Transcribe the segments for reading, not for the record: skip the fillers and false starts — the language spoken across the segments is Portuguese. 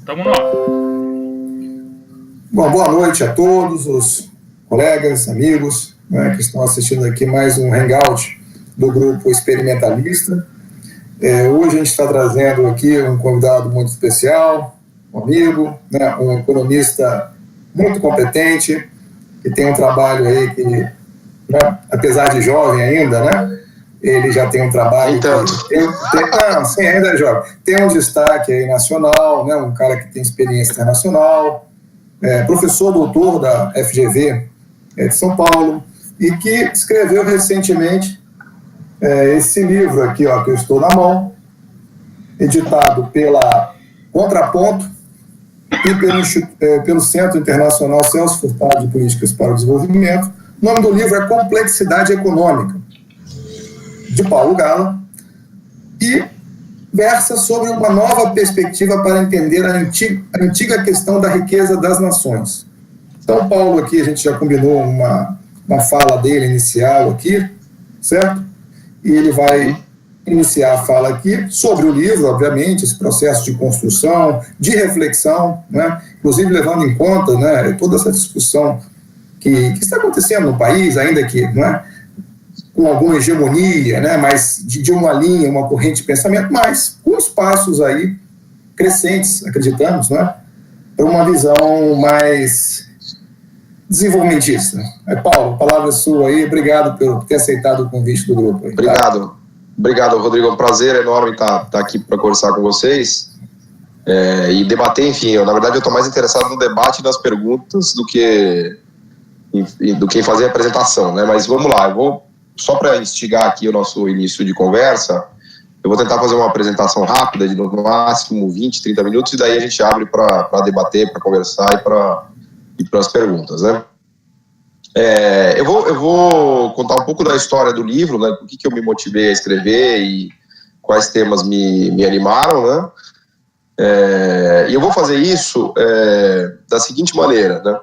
Tamo no. Bom, boa noite a todos os colegas, amigos, né, que estão assistindo aqui mais um Hangout do Grupo Experimentalista. Hoje a gente está trazendo aqui um convidado muito especial, um amigo, né, um economista muito competente, que tem um trabalho aí que, né, apesar de jovem ainda, né, ele já tem um trabalho... ainda é jovem. Tem um destaque aí nacional, né, um cara que tem experiência internacional, professor doutor da FGV de São Paulo, e que escreveu recentemente esse livro aqui, ó, que eu estou na mão, editado pela Contraponto e pelo Centro Internacional Celso Furtado de Políticas para o Desenvolvimento. O nome do livro é Complexidade Econômica, de Paulo Gala, e versa sobre uma nova perspectiva para entender a antiga questão da riqueza das nações. Então, Paulo aqui, a gente já combinou uma fala dele inicial aqui, certo? E ele vai iniciar a fala aqui sobre o livro, obviamente, esse processo de construção, de reflexão, né? Inclusive levando em conta, né, toda essa discussão que está acontecendo no país, ainda que, né, com alguma hegemonia, né, mas de uma linha, uma corrente de pensamento, mas com espaços aí crescentes, acreditamos, né, para uma visão mais desenvolvimentista. Paulo, a palavra é sua aí, obrigado por ter aceitado o convite do grupo. Aí, tá? Obrigado, Rodrigo, é um prazer enorme estar aqui para conversar com vocês e debater, enfim, na verdade eu estou mais interessado no debate e nas perguntas do que em fazer a apresentação, né, mas vamos lá, só para instigar aqui o nosso início de conversa, eu vou tentar fazer uma apresentação rápida, de no máximo 20, 30 minutos, e daí a gente abre para debater, para conversar e para as perguntas, né? Eu vou contar um pouco da história do livro, né? Por que eu me motivei a escrever e quais temas me animaram, né? E eu vou fazer isso da seguinte maneira, né?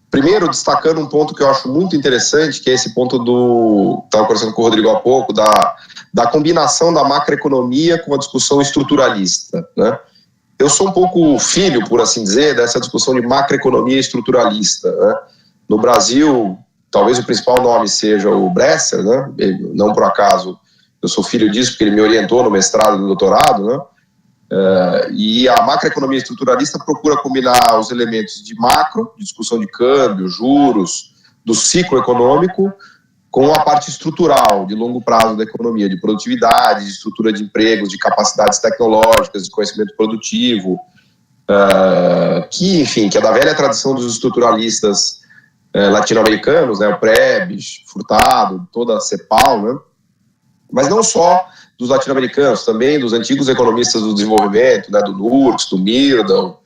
Primeiro, destacando um ponto que eu acho muito interessante, que é esse ponto estava conversando com o Rodrigo há pouco, da combinação da macroeconomia com a discussão estruturalista, né? Eu sou um pouco filho, por assim dizer, dessa discussão de macroeconomia estruturalista, né? No Brasil, talvez o principal nome seja o Bresser, né? Não por acaso eu sou filho disso, porque ele me orientou no mestrado e no doutorado, né? E a macroeconomia estruturalista procura combinar os elementos de macro, de discussão de câmbio, juros, do ciclo econômico, com a parte estrutural, de longo prazo da economia, de produtividade, de estrutura de empregos, de capacidades tecnológicas, de conhecimento produtivo, que é da velha tradição dos estruturalistas latino-americanos, né, o Prebisch, Furtado, toda a CEPAL, né, mas não só dos latino-americanos, também dos antigos economistas do desenvolvimento, né, do Nurks, do Myrdal,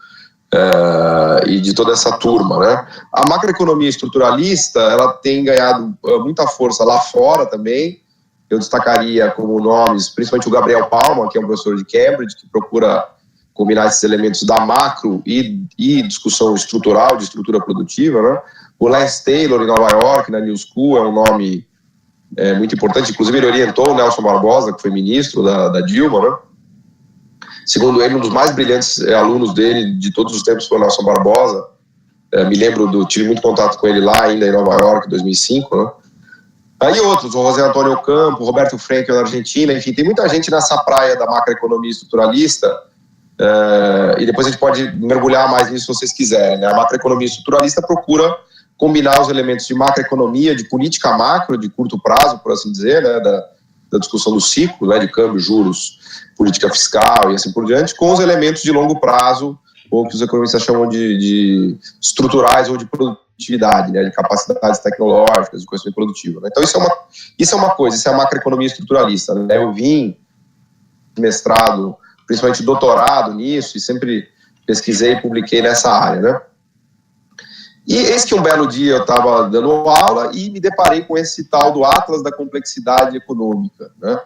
e de toda essa turma, né. A macroeconomia estruturalista, ela tem ganhado muita força lá fora também. Eu destacaria como nomes, principalmente o Gabriel Palma, que é um professor de Cambridge, que procura combinar esses elementos da macro e discussão estrutural, de estrutura produtiva, né. O Lance Taylor, em Nova York, na New School, é um nome muito importante. Inclusive ele orientou o Nelson Barbosa, que foi ministro da Dilma, né? Segundo ele, um dos mais brilhantes alunos dele de todos os tempos foi o Nelson Barbosa. Me lembro, tive muito contato com ele lá ainda em Nova York, em 2005, né? Aí outros, o José Antônio Ocampo, o Roberto Frankel na Argentina, enfim, tem muita gente nessa praia da macroeconomia estruturalista, e depois a gente pode mergulhar mais nisso se vocês quiserem, né? A macroeconomia estruturalista procura combinar os elementos de macroeconomia, de política macro, de curto prazo, por assim dizer, né, da discussão do ciclo, né, de câmbio, juros, política fiscal e assim por diante, com os elementos de longo prazo, ou que os economistas chamam de estruturais ou de produtividade, né, de capacidades tecnológicas, de conhecimento produtivo, né. Então isso é uma coisa, isso é a macroeconomia estruturalista, né. Eu vim mestrado, principalmente doutorado nisso, e sempre pesquisei e publiquei nessa área, né. E eis que um belo dia eu estava dando aula e me deparei com esse tal do Atlas da Complexidade Econômica, né?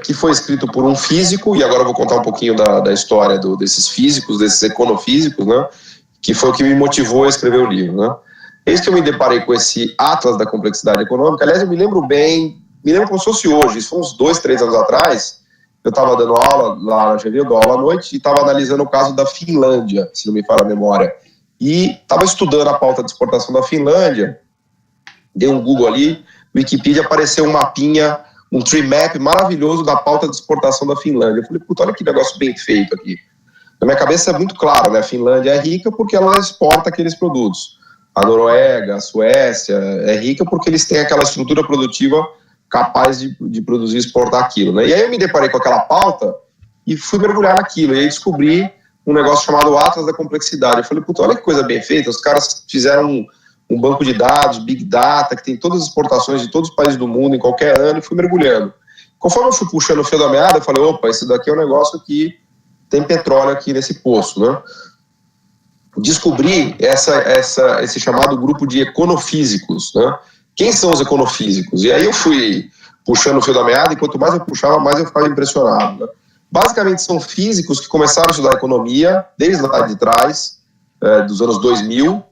Que foi escrito por um físico, e agora eu vou contar um pouquinho da história desses físicos, desses econofísicos, né? Que foi o que me motivou a escrever o livro, né? Eis que eu me deparei com esse Atlas da Complexidade Econômica. Aliás, eu me lembro como se fosse hoje, isso foi uns 2, 3 anos atrás. eu estava dando aula lá na GV, eu dou aula à noite, e estava analisando o caso da Finlândia, se não me falha a memória. E estava estudando a pauta de exportação da Finlândia, dei um Google ali, Wikipedia, apareceu um mapinha, um tree map maravilhoso da pauta de exportação da Finlândia. Eu falei, puta, olha que negócio bem feito aqui. Na minha cabeça é muito claro, né? A Finlândia é rica porque ela exporta aqueles produtos. A Noruega, a Suécia é rica porque eles têm aquela estrutura produtiva capaz de produzir e exportar aquilo, né? E aí eu me deparei com aquela pauta e fui mergulhar naquilo. E aí descobri um negócio chamado Atlas da Complexidade. Eu falei, puta, olha que coisa bem feita. Os caras fizeram um banco de dados, Big Data, que tem todas as exportações de todos os países do mundo em qualquer ano, e fui mergulhando. Conforme eu fui puxando o fio da meada, eu falei, opa, esse daqui é um negócio que tem petróleo aqui nesse poço, né? Descobri esse chamado grupo de econofísicos, né? Quem são os econofísicos? E aí eu fui puxando o fio da meada, e quanto mais eu puxava, mais eu ficava impressionado, né? Basicamente são físicos que começaram a estudar economia desde lá de trás, dos anos 2000,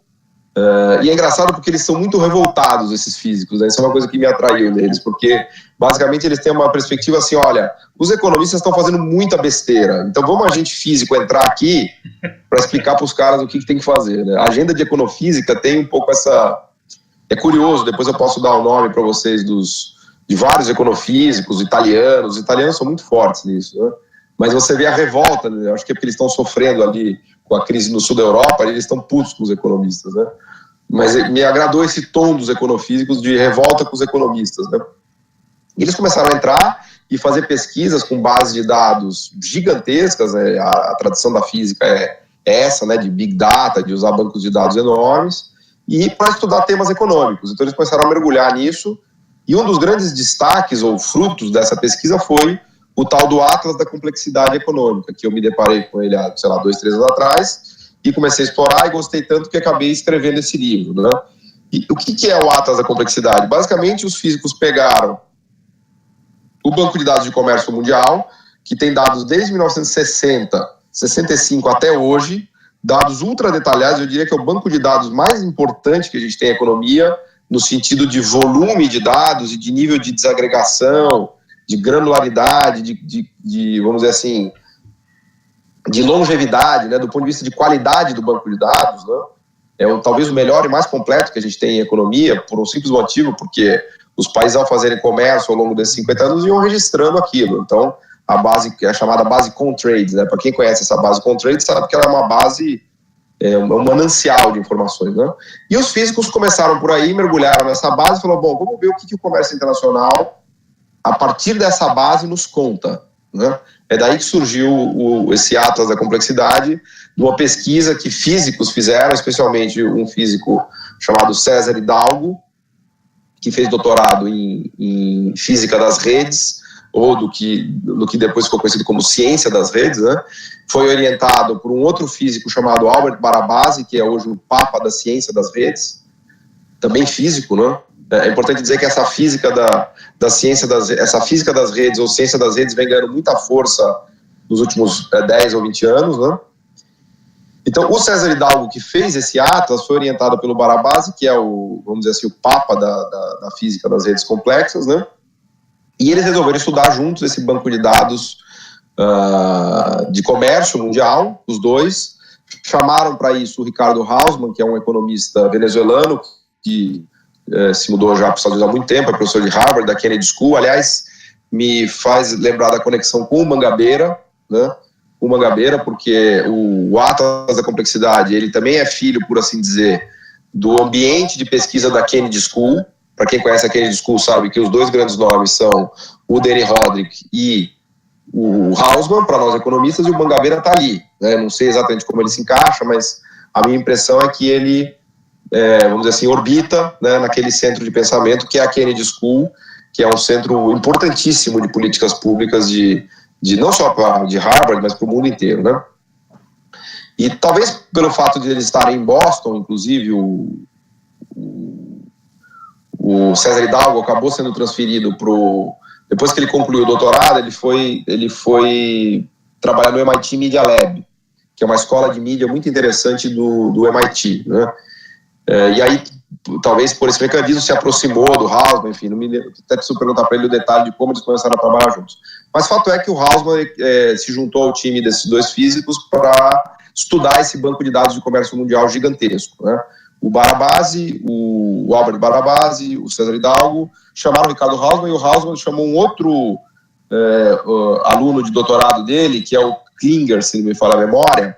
e é engraçado porque eles são muito revoltados, esses físicos, né? Isso é uma coisa que me atraiu neles, porque basicamente eles têm uma perspectiva assim, olha, os economistas estão fazendo muita besteira, então vamos a gente físico entrar aqui para explicar para os caras o que tem que fazer, né? A agenda de econofísica tem um pouco essa... É curioso, depois eu posso dar o nome para vocês de vários econofísicos italianos. Os italianos são muito fortes nisso, né? Mas você vê a revolta, né? Acho que é porque eles estão sofrendo ali com a crise no sul da Europa, eles estão putos com os economistas, né? Mas me agradou esse tom dos econofísicos de revolta com os economistas, né? E eles começaram a entrar e fazer pesquisas com base de dados gigantescas, né? A tradição da física é essa, né? De Big Data, de usar bancos de dados enormes, e para estudar temas econômicos. Então eles começaram a mergulhar nisso, e um dos grandes destaques ou frutos dessa pesquisa foi o tal do Atlas da Complexidade Econômica, que eu me deparei com ele há, sei lá, 2, 3 anos atrás, e comecei a explorar e gostei tanto que acabei escrevendo esse livro, né? E o que é o Atlas da Complexidade? Basicamente, os físicos pegaram o Banco de Dados de Comércio Mundial, que tem dados desde 1960, 65 até hoje, dados ultra detalhados. Eu diria que é o banco de dados mais importante que a gente tem em economia, no sentido de volume de dados e de nível de desagregação, de granularidade, de vamos dizer assim, de longevidade, né, do ponto de vista de qualidade do banco de dados, né? Talvez o melhor e mais completo que a gente tem em economia, por um simples motivo, porque os países, ao fazerem comércio ao longo desses 50 anos, iam registrando aquilo. Então, a base, é a chamada base Comtrade, né? Para quem conhece essa base Comtrade, sabe que ela é uma base, um manancial de informações, né? E os físicos começaram por aí, mergulharam nessa base e falaram, bom, vamos ver o que o comércio internacional, a partir dessa base, nos conta, né? É daí que surgiu esse Atlas da Complexidade, de uma pesquisa que físicos fizeram, especialmente um físico chamado César Hidalgo, que fez doutorado em Física das Redes, ou do que depois ficou conhecido como Ciência das Redes, né? Foi orientado por um outro físico chamado Albert Barabasi, que é hoje o Papa da Ciência das Redes, também físico, né? É importante dizer que essa física da ciência essa física das redes ou ciência das redes vem ganhando muita força nos últimos 10 ou 20 anos, né? Então, o César Hidalgo, que fez esse Atlas, foi orientado pelo Barabasi, que é vamos dizer assim, o Papa da física das redes complexas, né? E eles resolveram estudar juntos esse banco de dados de comércio mundial, os dois. Chamaram para isso o Ricardo Hausmann, que é um economista venezuelano, que se mudou já para os Estados Unidos há muito tempo, é professor de Harvard, da Kennedy School. Aliás, me faz lembrar da conexão com o Mangabeira, né? O Mangabeira, porque o Atlas da Complexidade, ele também é filho, por assim dizer, do ambiente de pesquisa da Kennedy School. Para quem conhece a Kennedy School sabe que os dois grandes nomes são o Danny Rodrik e o Hausmann, para nós economistas, e o Mangabeira está ali, né? Não sei exatamente como ele se encaixa, mas a minha impressão é que ele, vamos dizer assim, orbita, né, naquele centro de pensamento que é a Kennedy School, que é um centro importantíssimo de políticas públicas de não só de Harvard, mas para o mundo inteiro, né? E talvez pelo fato de eles estarem em Boston, inclusive o César Hidalgo acabou sendo transferido depois que ele concluiu o doutorado, ele foi trabalhar no MIT Media Lab, que é uma escola de mídia muito interessante do MIT, né? E aí, talvez por esse mecanismo, se aproximou do Hausmann, enfim, não me lembro, até preciso perguntar para ele o detalhe de como eles começaram a trabalhar juntos. Mas fato é que o Hausmann se juntou ao time desses dois físicos para estudar esse banco de dados de comércio mundial gigantesco, né? O Barabasi, o Albert Barabasi, o César Hidalgo chamaram o Ricardo Hausmann, e o Hausmann chamou um outro aluno de doutorado dele, que é o Klinger, se não me falha a memória,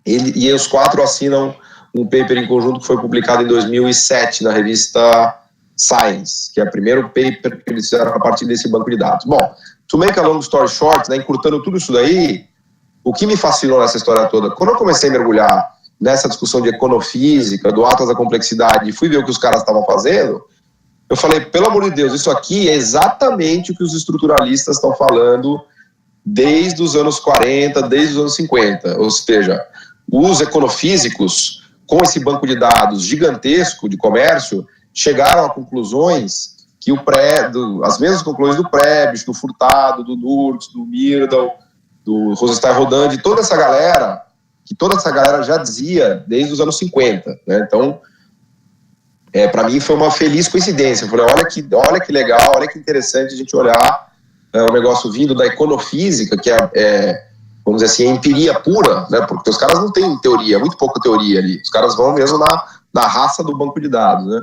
e os 4 assinam um paper em conjunto que foi publicado em 2007 na revista Science, que é o primeiro paper que eles fizeram a partir desse banco de dados. Bom, to make a long story short, né, encurtando tudo isso daí, o que me fascinou nessa história toda, quando eu comecei a mergulhar nessa discussão de econofísica, do Atlas da Complexidade, e fui ver o que os caras estavam fazendo, eu falei, pelo amor de Deus, isso aqui é exatamente o que os estruturalistas estão falando desde os anos 40, desde os anos 50. Ou seja, os econofísicos, com esse banco de dados gigantesco de comércio, chegaram a conclusões que as mesmas conclusões do Prebisch, do Furtado, do Nurks, do Myrdal, do Rosenstein-Rodan, de toda essa galera, que toda essa galera já dizia desde os anos 50, né? Então, para mim foi uma feliz coincidência. Eu falei, olha que legal, olha que interessante a gente olhar o negócio vindo da econofísica, que vamos dizer assim, empiria pura, né? Porque os caras não têm teoria, muito pouca teoria ali. Os caras vão mesmo na raça do banco de dados, né?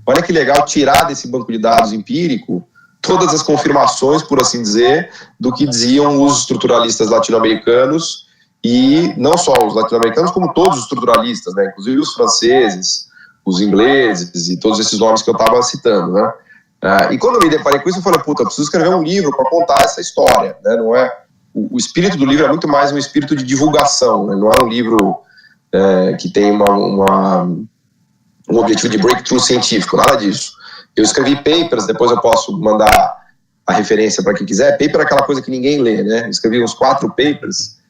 Olha que legal tirar desse banco de dados empírico todas as confirmações, por assim dizer, do que diziam os estruturalistas latino-americanos, e não só os latino-americanos, como todos os estruturalistas, né? Inclusive os franceses, os ingleses e todos esses nomes que eu estava citando, né? E quando eu me deparei com isso, eu falei, puta, eu preciso escrever um livro para contar essa história, né? Não é, o espírito do livro é muito mais um espírito de divulgação, né? Não é um livro que tem um objetivo de breakthrough científico, nada disso. Eu escrevi papers, depois eu posso mandar a referência para quem quiser. Paper é aquela coisa que ninguém lê, né? Eu escrevi uns 4 papers,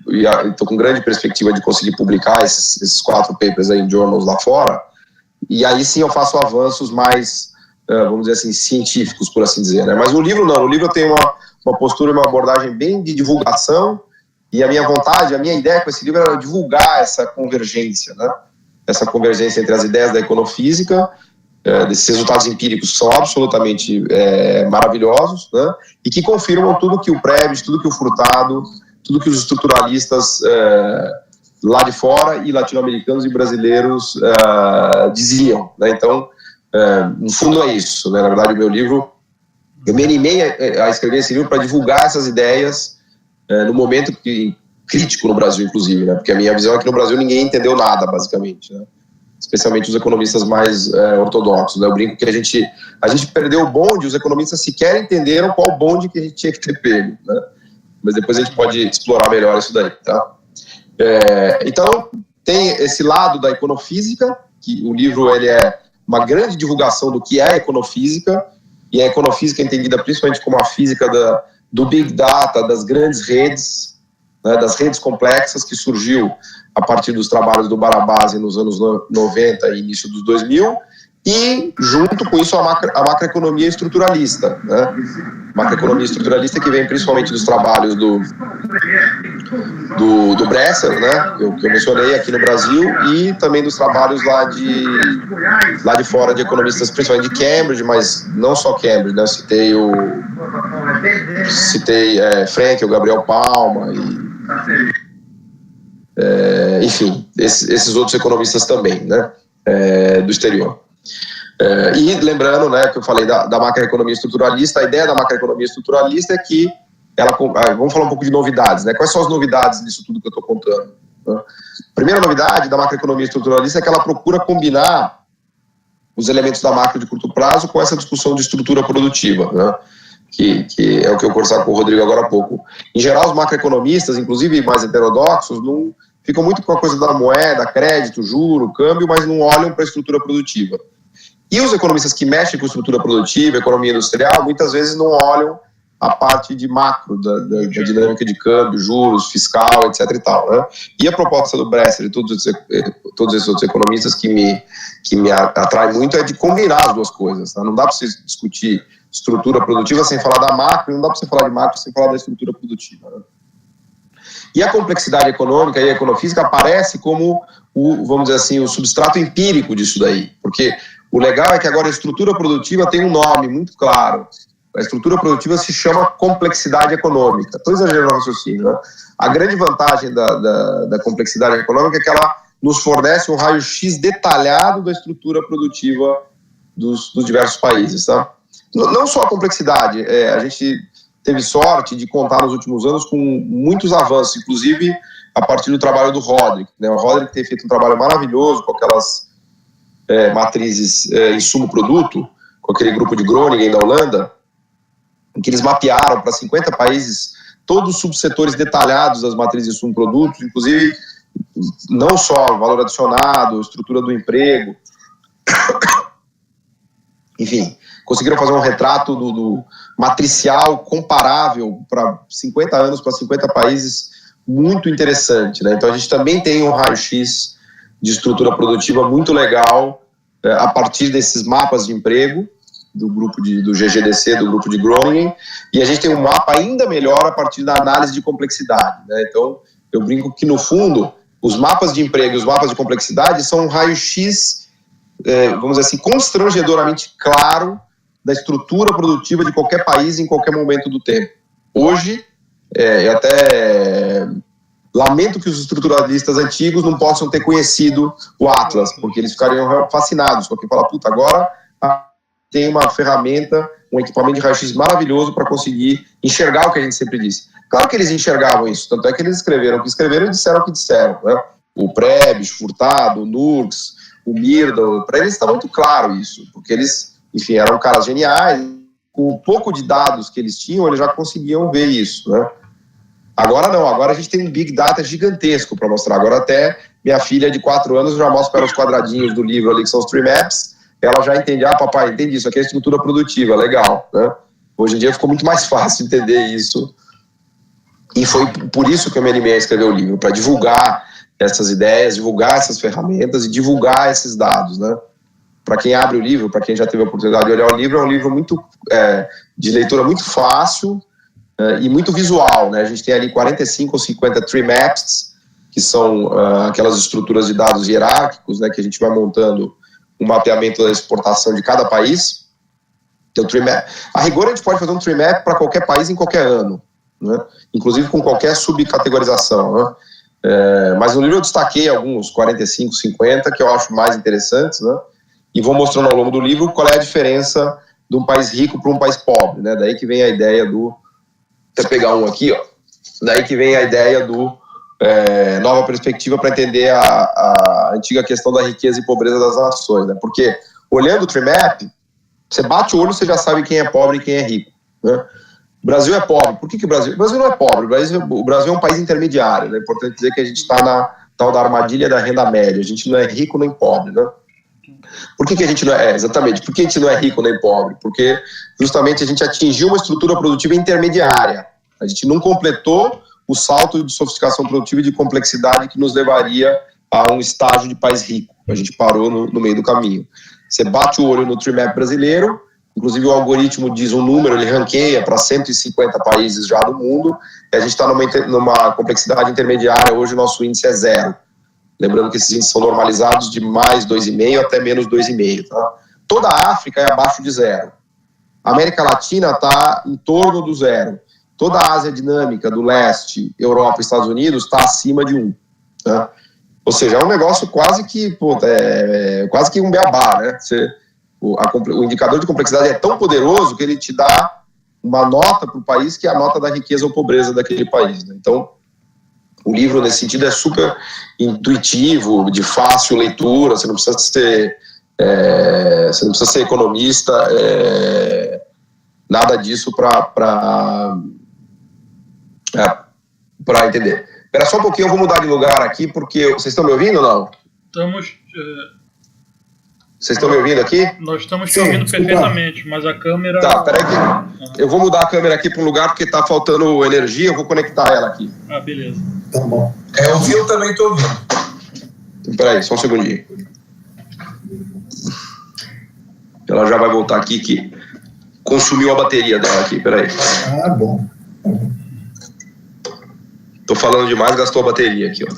e estou com grande perspectiva de conseguir publicar esses 4 papers aí em journals lá fora, e aí sim eu faço avanços mais, vamos dizer assim, científicos, por assim dizer, né? Mas no livro não, no livro eu tenho uma postura, uma abordagem bem de divulgação, e a minha vontade, a minha ideia com esse livro era divulgar essa convergência, né? Essa convergência entre as ideias da econofísica, desses resultados empíricos que são absolutamente maravilhosos, né? E que confirmam tudo que o Prebisch, tudo que o Furtado, tudo que os estruturalistas lá de fora, e latino-americanos e brasileiros diziam, né? Então, no fundo é isso, né? Na verdade, o meu livro, eu me animei a escrever esse livro para divulgar essas ideias no momento crítico no Brasil, inclusive, né? Porque a minha visão é que no Brasil ninguém entendeu nada, basicamente, né? Especialmente os economistas mais ortodoxos, né? Eu brinco que a gente perdeu o bonde, os economistas sequer entenderam qual bonde que a gente tinha que ter pego, né? Mas depois a gente pode explorar melhor isso daí, tá? Então, tem esse lado da econofísica, que o livro ele é uma grande divulgação do que é a econofísica, e a econofísica é entendida principalmente como a física do Big Data, das grandes redes, né, das redes complexas, que surgiu a partir dos trabalhos do Barabasi nos anos 90 e início dos 2000, e junto com isso a macroeconomia estruturalista, né? Macroeconomia estruturalista que vem principalmente dos trabalhos do Bresser, né? Que eu mencionei aqui no Brasil, e também dos trabalhos lá de fora, de economistas principalmente de Cambridge, mas não só Cambridge, né? Eu citei Frank, o Gabriel Palma enfim, esses outros economistas também, né? Do exterior. E lembrando, né, que eu falei da macroeconomia estruturalista, a ideia da macroeconomia estruturalista é que vamos falar um pouco de novidades, né? Quais são as novidades disso tudo que eu estou contando, né? A primeira novidade da macroeconomia estruturalista é que ela procura combinar os elementos da macro de curto prazo com essa discussão de estrutura produtiva, né? Que é o que eu conversava com o Rodrigo agora há pouco. Em geral, os macroeconomistas, inclusive mais heterodoxos, não ficam muito com a coisa da moeda, crédito, juro, câmbio, mas não olham para a estrutura produtiva. E os economistas que mexem com estrutura produtiva, economia industrial, muitas vezes não olham a parte de macro, da dinâmica de câmbio, juros, fiscal, etc. e tal, né? E a proposta do Bresser e todos esses outros economistas que me atrai muito é de combinar as duas coisas, né? Não dá para você discutir estrutura produtiva sem falar da macro, não dá para você falar de macro sem falar da estrutura produtiva, né? E a complexidade econômica e a econofísica aparece como vamos dizer assim, o substrato empírico disso daí, porque o legal é que agora a estrutura produtiva tem um nome muito claro. A estrutura produtiva se chama complexidade econômica. Estou exagerando no raciocínio, né? A grande vantagem da complexidade econômica é que ela nos fornece um raio-x detalhado da estrutura produtiva dos diversos países. Tá? Não só a complexidade, a gente teve sorte de contar nos últimos anos com muitos avanços, inclusive a partir do trabalho do Roderick. Né? O Roderick tem feito um trabalho maravilhoso com aquelas matrizes insumo-produto, com aquele grupo de Groningen da Holanda, em que eles mapearam para 50 países todos os subsetores detalhados das matrizes insumo-produtos, inclusive não só valor adicionado, estrutura do emprego, enfim, conseguiram fazer um retrato do matricial comparável para 50 anos, para 50 países, muito interessante. Né? Então a gente também tem um raio-x de estrutura produtiva muito legal a partir desses mapas de emprego do grupo do GGDC, do grupo de Groningen, e a gente tem um mapa ainda melhor a partir da análise de complexidade. Né? Então eu brinco que no fundo os mapas de emprego e os mapas de complexidade são um raio-x, vamos dizer assim, constrangedoramente claro da estrutura produtiva de qualquer país em qualquer momento do tempo. Hoje, eu até lamento que os estruturalistas antigos não possam ter conhecido o Atlas, porque eles ficariam fascinados, porque falam, puta, agora tem uma ferramenta, um equipamento de raio-x maravilhoso para conseguir enxergar o que a gente sempre disse. Claro que eles enxergavam isso, tanto é que eles escreveram o que escreveram e disseram o que disseram. Né? O Prebisch, Furtado, o Nurks, o Myrdal, para eles está muito claro isso, porque eles, enfim, eram caras geniais, com o pouco de dados que eles tinham, eles já conseguiam ver isso, né? Agora não, agora a gente tem um Big Data gigantesco para mostrar. Agora até minha filha de 4 anos já mostra para os quadradinhos do livro ali, que são os tree maps, ela já entende, papai, entendi, isso aqui é estrutura produtiva, legal, né? Hoje em dia ficou muito mais fácil entender isso, e foi por isso que eu me animei a escrever o livro, para divulgar essas ideias, divulgar essas ferramentas e divulgar esses dados, né? Para quem abre o livro, para quem já teve a oportunidade de olhar o livro, é um livro muito de leitura muito fácil e muito visual, né? A gente tem ali 45 ou 50 tree maps, que são aquelas estruturas de dados hierárquicos, né, que a gente vai montando um mapeamento da exportação de cada país. Então, tree map, a rigor a gente pode fazer um tree map para qualquer país em qualquer ano, né? Inclusive com qualquer subcategorização, né? Mas no livro eu destaquei alguns 45, 50 que eu acho mais interessantes, né? E vou mostrando ao longo do livro qual é a diferença de um país rico para um país pobre, né? Daí que vem a ideia do... Vou pegar um aqui, ó. Daí que vem a ideia do nova perspectiva para entender a antiga questão da riqueza e pobreza das nações, né? Porque olhando o tree map, você bate o olho, você já sabe quem é pobre e quem é rico, né? O Brasil é pobre. Por que o Brasil? O Brasil não é pobre. O Brasil é um país intermediário, né? É importante dizer que a gente está na tal da armadilha da renda média. A gente não é rico nem pobre, né? Por que a gente não é? Exatamente. Por que a gente não é rico nem pobre? Porque justamente a gente atingiu uma estrutura produtiva intermediária. A gente não completou o salto de sofisticação produtiva e de complexidade que nos levaria a um estágio de país rico. A gente parou no meio do caminho. Você bate o olho no tree map brasileiro, inclusive o algoritmo diz um número, ele ranqueia para 150 países já do mundo, e a gente está numa complexidade intermediária, hoje o nosso índice é 0. Lembrando que esses índices são normalizados de mais 2,5 até menos 2,5. Tá? Toda a África é abaixo de 0. A América Latina está em torno do 0. Toda a Ásia dinâmica do leste, Europa e Estados Unidos está acima de 1. Tá? Ou seja, é um negócio quase que, quase que um beabá, né? O indicador de complexidade é tão poderoso que ele te dá uma nota para o país que é a nota da riqueza ou pobreza daquele país. Né? Então, o livro, nesse sentido, é super intuitivo, de fácil leitura, você não precisa ser economista, nada disso para entender. Espera só um pouquinho, eu vou mudar de lugar aqui, porque... Vocês estão me ouvindo ou não? Estamos... Vocês estão me ouvindo aqui? Nós estamos te ouvindo perfeitamente, mas a câmera... Tá, peraí que eu vou mudar a câmera aqui para um lugar porque está faltando energia, eu vou conectar ela aqui. Ah, beleza. Tá bom. Eu também estou ouvindo. Peraí, só um segundinho. Ela já vai voltar aqui, que consumiu a bateria dela aqui, peraí. Ah, bom. Tô falando demais, gastou a bateria aqui, ó.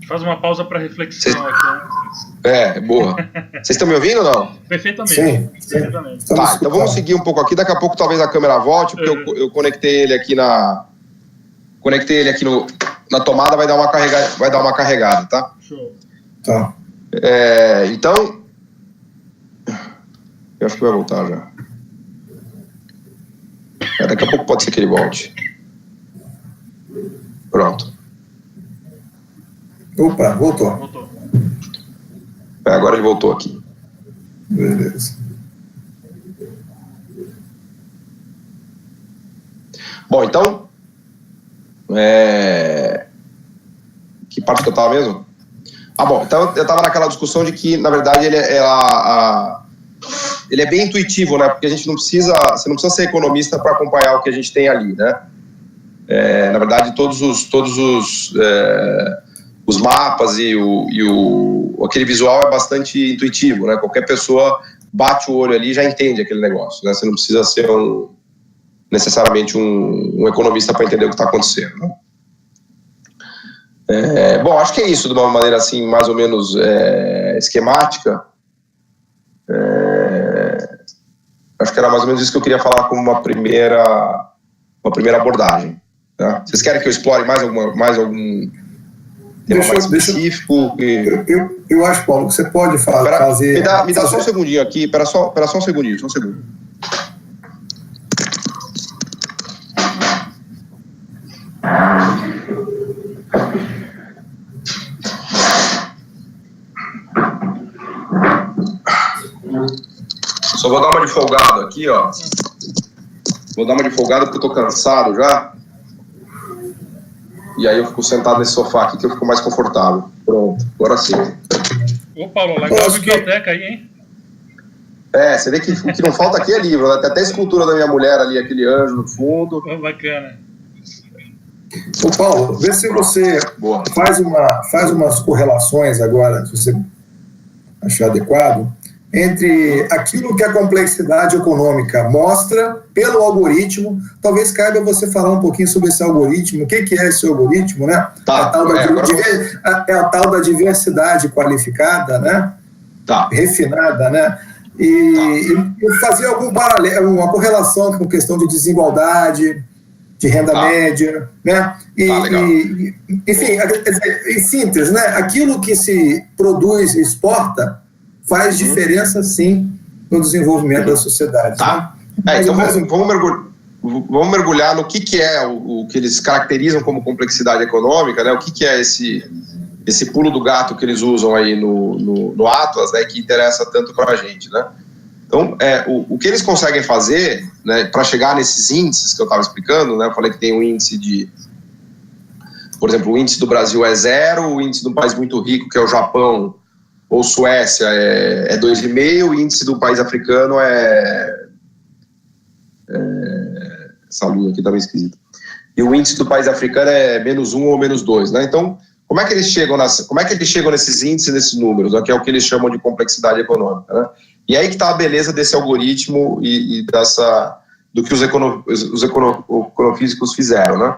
Faz uma pausa para reflexão aqui. Boa. Vocês estão me ouvindo ou não? Perfeitamente. Sim. Perfeitamente. Tá, então vamos seguir um pouco aqui. Daqui a pouco talvez a câmera volte, porque eu conectei ele aqui na... Conectei ele aqui na tomada, vai dar uma carregada, tá? Show. Tá. Então... Eu acho que vai voltar já. Daqui a pouco pode ser que ele volte. Pronto. Opa, voltou. Voltou. Agora ele voltou aqui. Beleza. Bom, então... Que parte que eu estava mesmo? Bom, então eu estava naquela discussão de que, na verdade, ele é bem intuitivo, né? Porque você não precisa ser economista para acompanhar o que a gente tem ali, né? Na verdade, todos os mapas e aquele visual é bastante intuitivo, né? Qualquer pessoa bate o olho ali e já entende aquele negócio, né? Você não precisa ser necessariamente um economista para entender o que está acontecendo, né? Bom, acho que é isso, de uma maneira assim, mais ou menos esquemática. Acho que era mais ou menos isso que eu queria falar como uma primeira abordagem, tá? Vocês querem que eu explore mais algum tema mais específico? Eu acho, Paulo, que você pode fazer... Me dá só um segundinho aqui, espera só um segundinho, só um segundo. Só vou dar uma de folgado aqui, ó. Vou dar uma de folgado porque eu tô cansado já. E aí eu fico sentado nesse sofá aqui que eu fico mais confortável. Pronto, agora sim. Ô, Paulo, legal a biblioteca aí, hein? Você vê que o que não falta aqui é livro, né? Tem até a escultura da minha mulher ali, aquele anjo no fundo. Bacana. Ô, Paulo, vê se você faz umas correlações agora, se você achar adequado, entre aquilo que a complexidade econômica mostra pelo algoritmo. Talvez caiba você falar um pouquinho sobre esse algoritmo, o que é esse algoritmo, né? Tá, É a tal da diversidade qualificada, né? Tá. Refinada, né? E fazer algum paralelo, uma correlação com questão de desigualdade, de renda média, né? Enfim, em síntese, né? Aquilo que se produz e exporta faz diferença, sim, no desenvolvimento da sociedade. Tá. Né? Então vamos mergulhar no que é o que eles caracterizam como complexidade econômica, né? O que é esse pulo do gato que eles usam aí no Atlas, né? Que interessa tanto para a gente, né? Então, o que eles conseguem fazer, né, para chegar nesses índices que eu estava explicando, né? Eu falei que tem um índice por exemplo, o índice do Brasil é 0, o índice de um país muito rico, que é o Japão, ou Suécia, é 2,5, o índice do país africano essa lua aqui está meio esquisita. E o índice do país africano é -1 ou -2, né? Então, como é que eles chegam nesses índices, nesses números, né? Que é o que eles chamam de complexidade econômica, né? E aí que está a beleza desse algoritmo do que os econofísicos fizeram, né?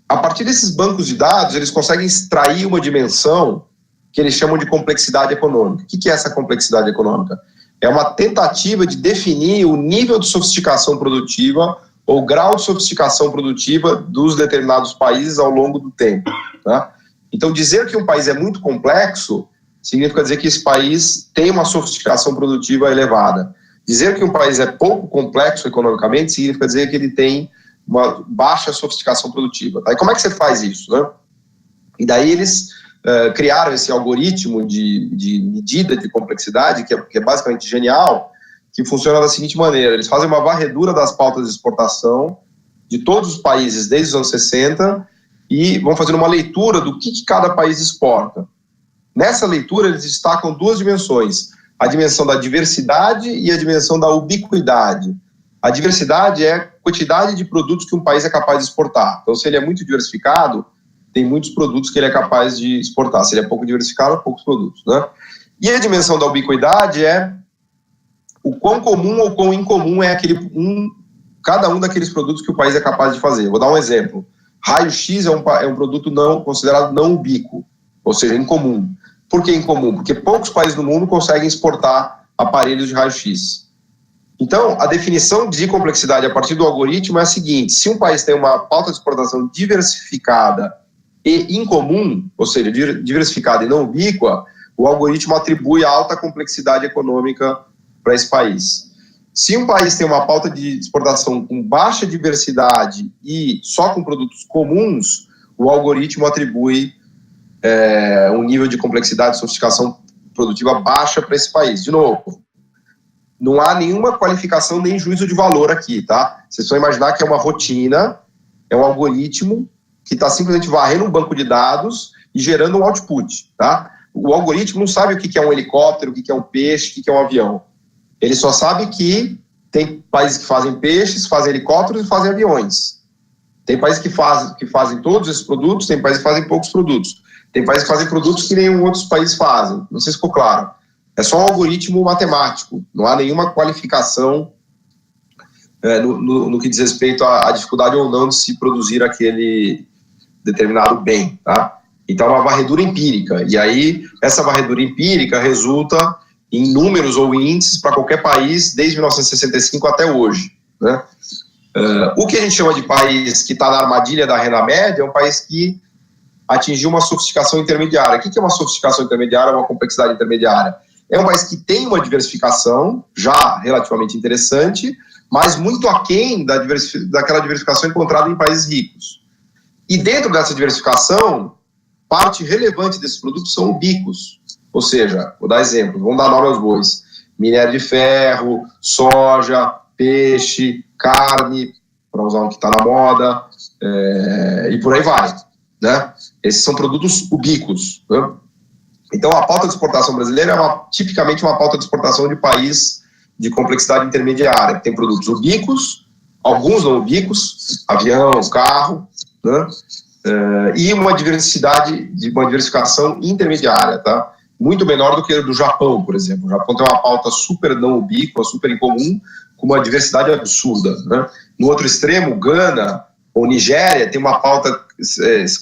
A partir desses bancos de dados, eles conseguem extrair uma dimensão que eles chamam de complexidade econômica. O que é essa complexidade econômica? É uma tentativa de definir o nível de sofisticação produtiva ou grau de sofisticação produtiva dos determinados países ao longo do tempo, tá? Então, dizer que um país é muito complexo significa dizer que esse país tem uma sofisticação produtiva elevada. Dizer que um país é pouco complexo economicamente significa dizer que ele tem uma baixa sofisticação produtiva. Tá? E como é que você faz isso, né? E daí eles criaram esse algoritmo de medida de complexidade, que é basicamente genial, que funciona da seguinte maneira: eles fazem uma varredura das pautas de exportação de todos os países desde os anos 60 e vão fazendo uma leitura do que cada país exporta. Nessa leitura, eles destacam duas dimensões: a dimensão da diversidade e a dimensão da ubiquidade. A diversidade é a quantidade de produtos que um país é capaz de exportar. Então, se ele é muito diversificado, tem muitos produtos que ele é capaz de exportar. Se ele é pouco diversificado, poucos produtos, né? E a dimensão da ubiquidade é o quão comum ou quão incomum é aquele cada um daqueles produtos que o país é capaz de fazer. Vou dar um exemplo. Raio-X é um produto considerado não ubíquo, ou seja, incomum. Por que incomum? Porque poucos países do mundo conseguem exportar aparelhos de raio-X. Então, a definição de complexidade a partir do algoritmo é a seguinte: se um país tem uma pauta de exportação diversificada e incomum, ou seja, diversificada e não ubíqua, o algoritmo atribui alta complexidade econômica para esse país. Se um país tem uma pauta de exportação com baixa diversidade e só com produtos comuns, o algoritmo atribui um nível de complexidade e sofisticação produtiva baixa para esse país. De novo, não há nenhuma qualificação nem juízo de valor aqui, tá? Vocês vão imaginar que é uma rotina, é um algoritmo que está simplesmente varrendo um banco de dados e gerando um output, tá? O algoritmo não sabe o que é um helicóptero, o que é um peixe, o que é um avião. Ele só sabe que tem países que fazem peixes, fazem helicópteros e fazem aviões. Tem países que fazem todos esses produtos, tem países que fazem poucos produtos. Tem países que fazem produtos que nenhum outros países fazem. Não sei se ficou claro. É só um algoritmo matemático. Não há nenhuma qualificação no que diz respeito à dificuldade ou não de se produzir aquele determinado bem, tá? Então, é uma varredura empírica. E aí, essa varredura empírica resulta em números ou índices para qualquer país desde 1965 até hoje, né? O que a gente chama de país que está na armadilha da renda média é um país que atingiu uma sofisticação intermediária. O que é uma sofisticação intermediária, uma complexidade intermediária? É um país que tem uma diversificação já relativamente interessante, mas muito aquém daquela diversificação encontrada em países ricos. E dentro dessa diversificação, parte relevante desses produtos são ubíquos. Ou seja, vou dar exemplo, vamos dar nome aos bois: minério de ferro, soja, peixe, carne, para usar um que está na moda, e por aí vai, né? Esses são produtos ubíquos, né? Então, a pauta de exportação brasileira é tipicamente uma pauta de exportação de país de complexidade intermediária, que tem produtos ubíquos, alguns não ubíquos, avião, carro, né? E uma diversificação intermediária, tá? Muito menor do que a do Japão, por exemplo. O Japão tem uma pauta super não ubíqua, super incomum, com uma diversidade absurda, né? No outro extremo, Gana ou Nigéria tem uma pauta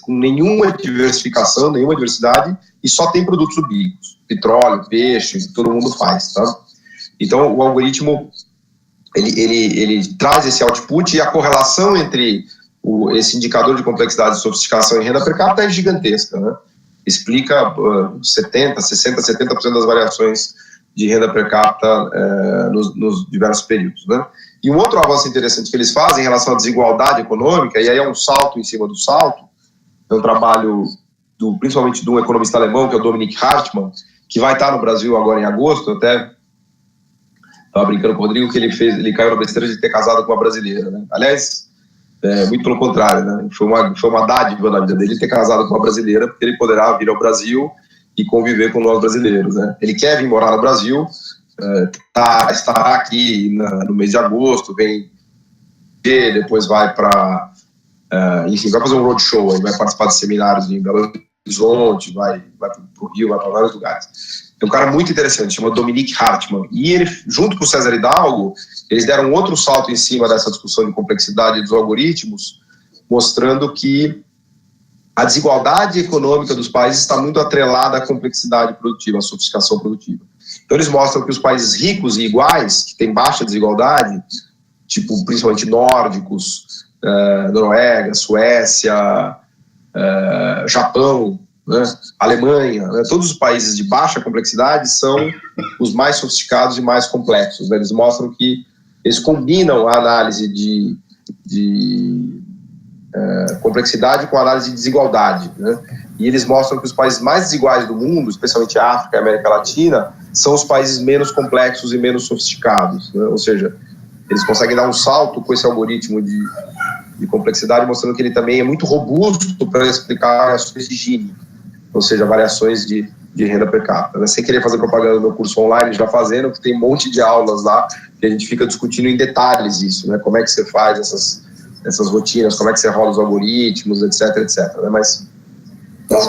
com nenhuma diversificação, nenhuma diversidade, e só tem produtos ubíquos, petróleo, peixe, todo mundo faz, tá? Então, o algoritmo, ele traz esse output, e a correlação entre esse indicador de complexidade, sofisticação e renda per capita é gigantesca, né? Explica 70% das variações de renda per capita nos diversos períodos, né? E um outro avanço interessante que eles fazem em relação à desigualdade econômica, e aí é um salto em cima do salto, é um trabalho principalmente de um economista alemão, que é o Dominique Hartmann, que vai estar no Brasil agora em agosto. Eu até estava brincando com o Rodrigo que ele caiu na besteira de ter casado com uma brasileira, né? Aliás, muito pelo contrário, né? Foi uma dádiva na vida dele ter casado com uma brasileira, porque ele poderá vir ao Brasil e conviver com nós brasileiros, né? Ele quer vir morar no Brasil, estará aqui no mês de agosto, vem ver, depois vai para... enfim, vai fazer um roadshow, ele vai participar de seminários em Belo Horizonte, vai para o Rio, vai para vários lugares. É um cara muito interessante, chama Dominique Hartmann, e ele, junto com o César Hidalgo, eles deram outro salto em cima dessa discussão de complexidade dos algoritmos, mostrando que a desigualdade econômica dos países está muito atrelada à complexidade produtiva, à sofisticação produtiva. Então eles mostram que os países ricos e iguais, que têm baixa desigualdade, tipo principalmente nórdicos, Noruega, Suécia, Japão, né, Alemanha, né, todos os países de baixa complexidade são os mais sofisticados e mais complexos, né? Eles mostram que eles combinam a análise de complexidade com a análise de desigualdade, né? E eles mostram que os países mais desiguais do mundo, especialmente a África e a América Latina, são os países menos complexos e menos sofisticados, né? Ou seja, eles conseguem dar um salto com esse algoritmo de complexidade, mostrando que ele também é muito robusto para explicar variações de Gini, ou seja, variações de renda per capita, né? Sem querer fazer propaganda do meu curso online, já fazendo, porque tem um monte de aulas lá que a gente fica discutindo em detalhes isso, né? Como é que você faz essas rotinas, como é que você rola os algoritmos, etc, né? Mas então,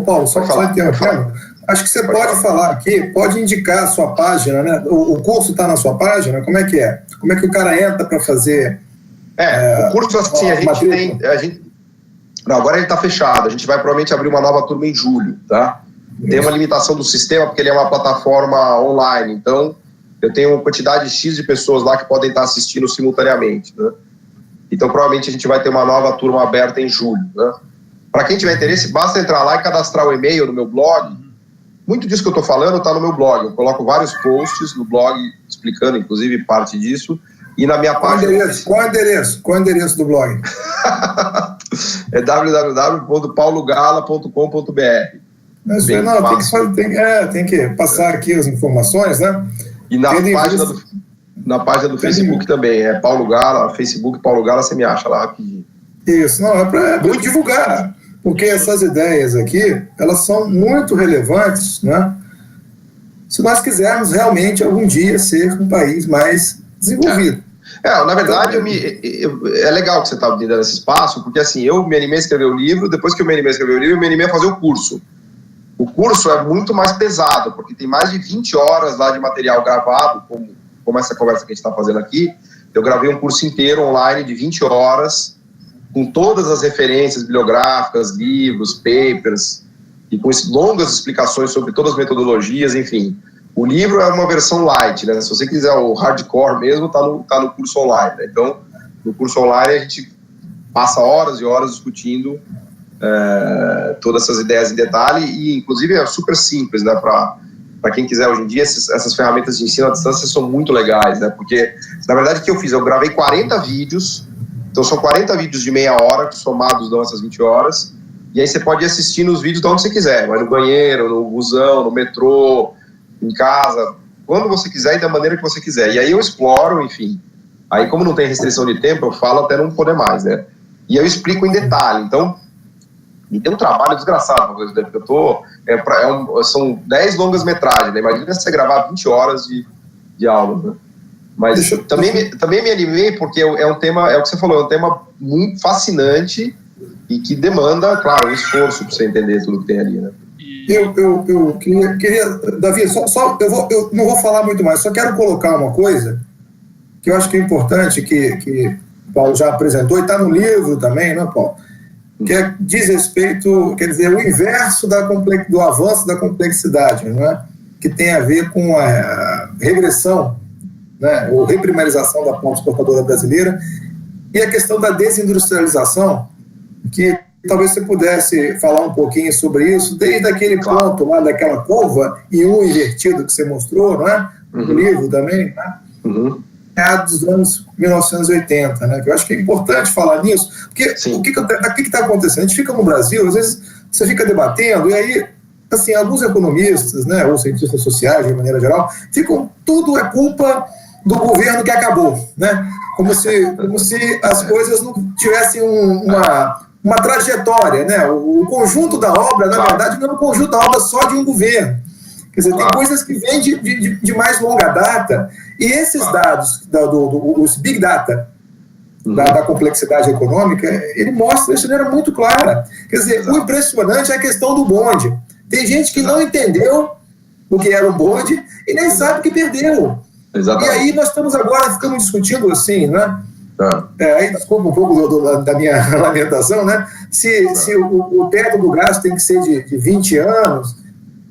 Paulo, só que você interrompendo, acho que você pode falar aqui, pode indicar a sua página, né? O curso está na sua página, como é que é? Como é que o cara entra para fazer... o curso, assim, Não, agora ele está fechado. A gente vai provavelmente abrir uma nova turma em julho, tá? Tem uma limitação do sistema, porque ele é uma plataforma online. Então, eu tenho uma quantidade X de pessoas lá que podem estar assistindo simultaneamente, né? Então, provavelmente, a gente vai ter uma nova turma aberta em julho, né? Para quem tiver interesse, basta entrar lá e cadastrar o e-mail no meu blog. Muito disso que eu estou falando está no meu blog. Eu coloco vários posts no blog explicando, inclusive, parte disso. E na minha página... Qual o endereço do blog? É www.paulogala.com.br. Tem que passar aqui as informações, né? E na página do Facebook também, é Paulo Gala, Facebook Paulo Gala, você me acha lá rapidinho. Isso, não, é para divulgar, porque essas ideias aqui, elas são muito relevantes, né? Se nós quisermos realmente algum dia ser um país mais desenvolvido. Na verdade, é legal que você está me dando esse espaço, porque assim, eu me animei a escrever o livro, depois que eu me animei a escrever o livro, eu me animei a fazer o curso. O curso é muito mais pesado, porque tem mais de 20 horas lá de material gravado, como essa conversa que a gente está fazendo aqui. Eu gravei um curso inteiro online de 20 horas, com todas as referências bibliográficas, livros, papers, e com longas explicações sobre todas as metodologias, enfim. O livro é uma versão light, né? Se você quiser o hardcore mesmo, tá no curso online, né? Então, no curso online a gente passa horas e horas discutindo todas essas ideias em detalhe, e inclusive é super simples, né? Para quem quiser hoje em dia, essas ferramentas de ensino à distância são muito legais, né? Porque, na verdade, o que eu fiz? Eu gravei 40 vídeos, então são 40 vídeos de meia hora, que somados dão essas 20 horas, e aí você pode ir assistindo os vídeos de onde você quiser, vai no banheiro, no busão, no metrô, em casa, quando você quiser e da maneira que você quiser. E aí eu exploro, enfim. Aí, como não tem restrição de tempo, eu falo até não poder mais, né? E eu explico em detalhe. Então, me tem um trabalho desgraçado, porque são 10 longas metragens, né? Imagina você gravar 20 horas de aula, né? Mas também me animei porque é um tema, é o que você falou, é um tema muito fascinante e que demanda, claro, um esforço para você entender tudo que tem ali, né? Eu queria, Davi, eu não vou falar muito mais, só quero colocar uma coisa que eu acho que é importante, que o Paulo já apresentou, e está no livro também, né, Paulo? Que diz respeito, quer dizer, o inverso do avanço da complexidade, né? Que tem a ver com a regressão, né, ou reprimarização da ponta exportadora brasileira, e a questão da desindustrialização, que talvez você pudesse falar um pouquinho sobre isso, desde aquele ponto lá, daquela curva e invertido que você mostrou, não é? No livro também, né? Dos anos 1980, né? Que eu acho que é importante falar nisso, porque o que está acontecendo? A gente fica no Brasil, às vezes você fica debatendo, e aí, assim, alguns economistas, né, ou cientistas sociais, de maneira geral, tudo é culpa do governo que acabou, né? Como se as coisas não tivessem uma trajetória, né? O conjunto da obra, na verdade, não é um conjunto da obra só de um governo. Quer dizer, tem coisas que vêm de mais longa data, e esses dados, os Big Data, da complexidade econômica, ele mostra isso de maneira muito clara. Quer dizer, o impressionante é a questão do bonde. Tem gente que não entendeu o que era um bonde e nem sabe que perdeu. Exatamente. E aí nós ficamos discutindo assim, né? Aí desculpa um pouco da minha lamentação, né? Se o teto do gasto tem que ser de 20 anos,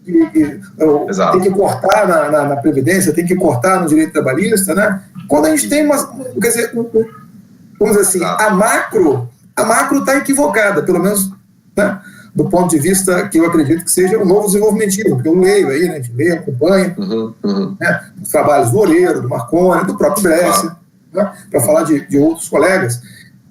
tem que cortar na Previdência, tem que cortar no direito trabalhista, né? Quando a gente tem quer dizer, vamos dizer assim, a macro está equivocada, pelo menos, né, do ponto de vista que eu acredito que seja o novo desenvolvimentismo, porque eu leio aí, né, a gente lê, acompanha, né, os trabalhos do Loureiro, do Marconi, do próprio Brescia, né, para falar de outros colegas,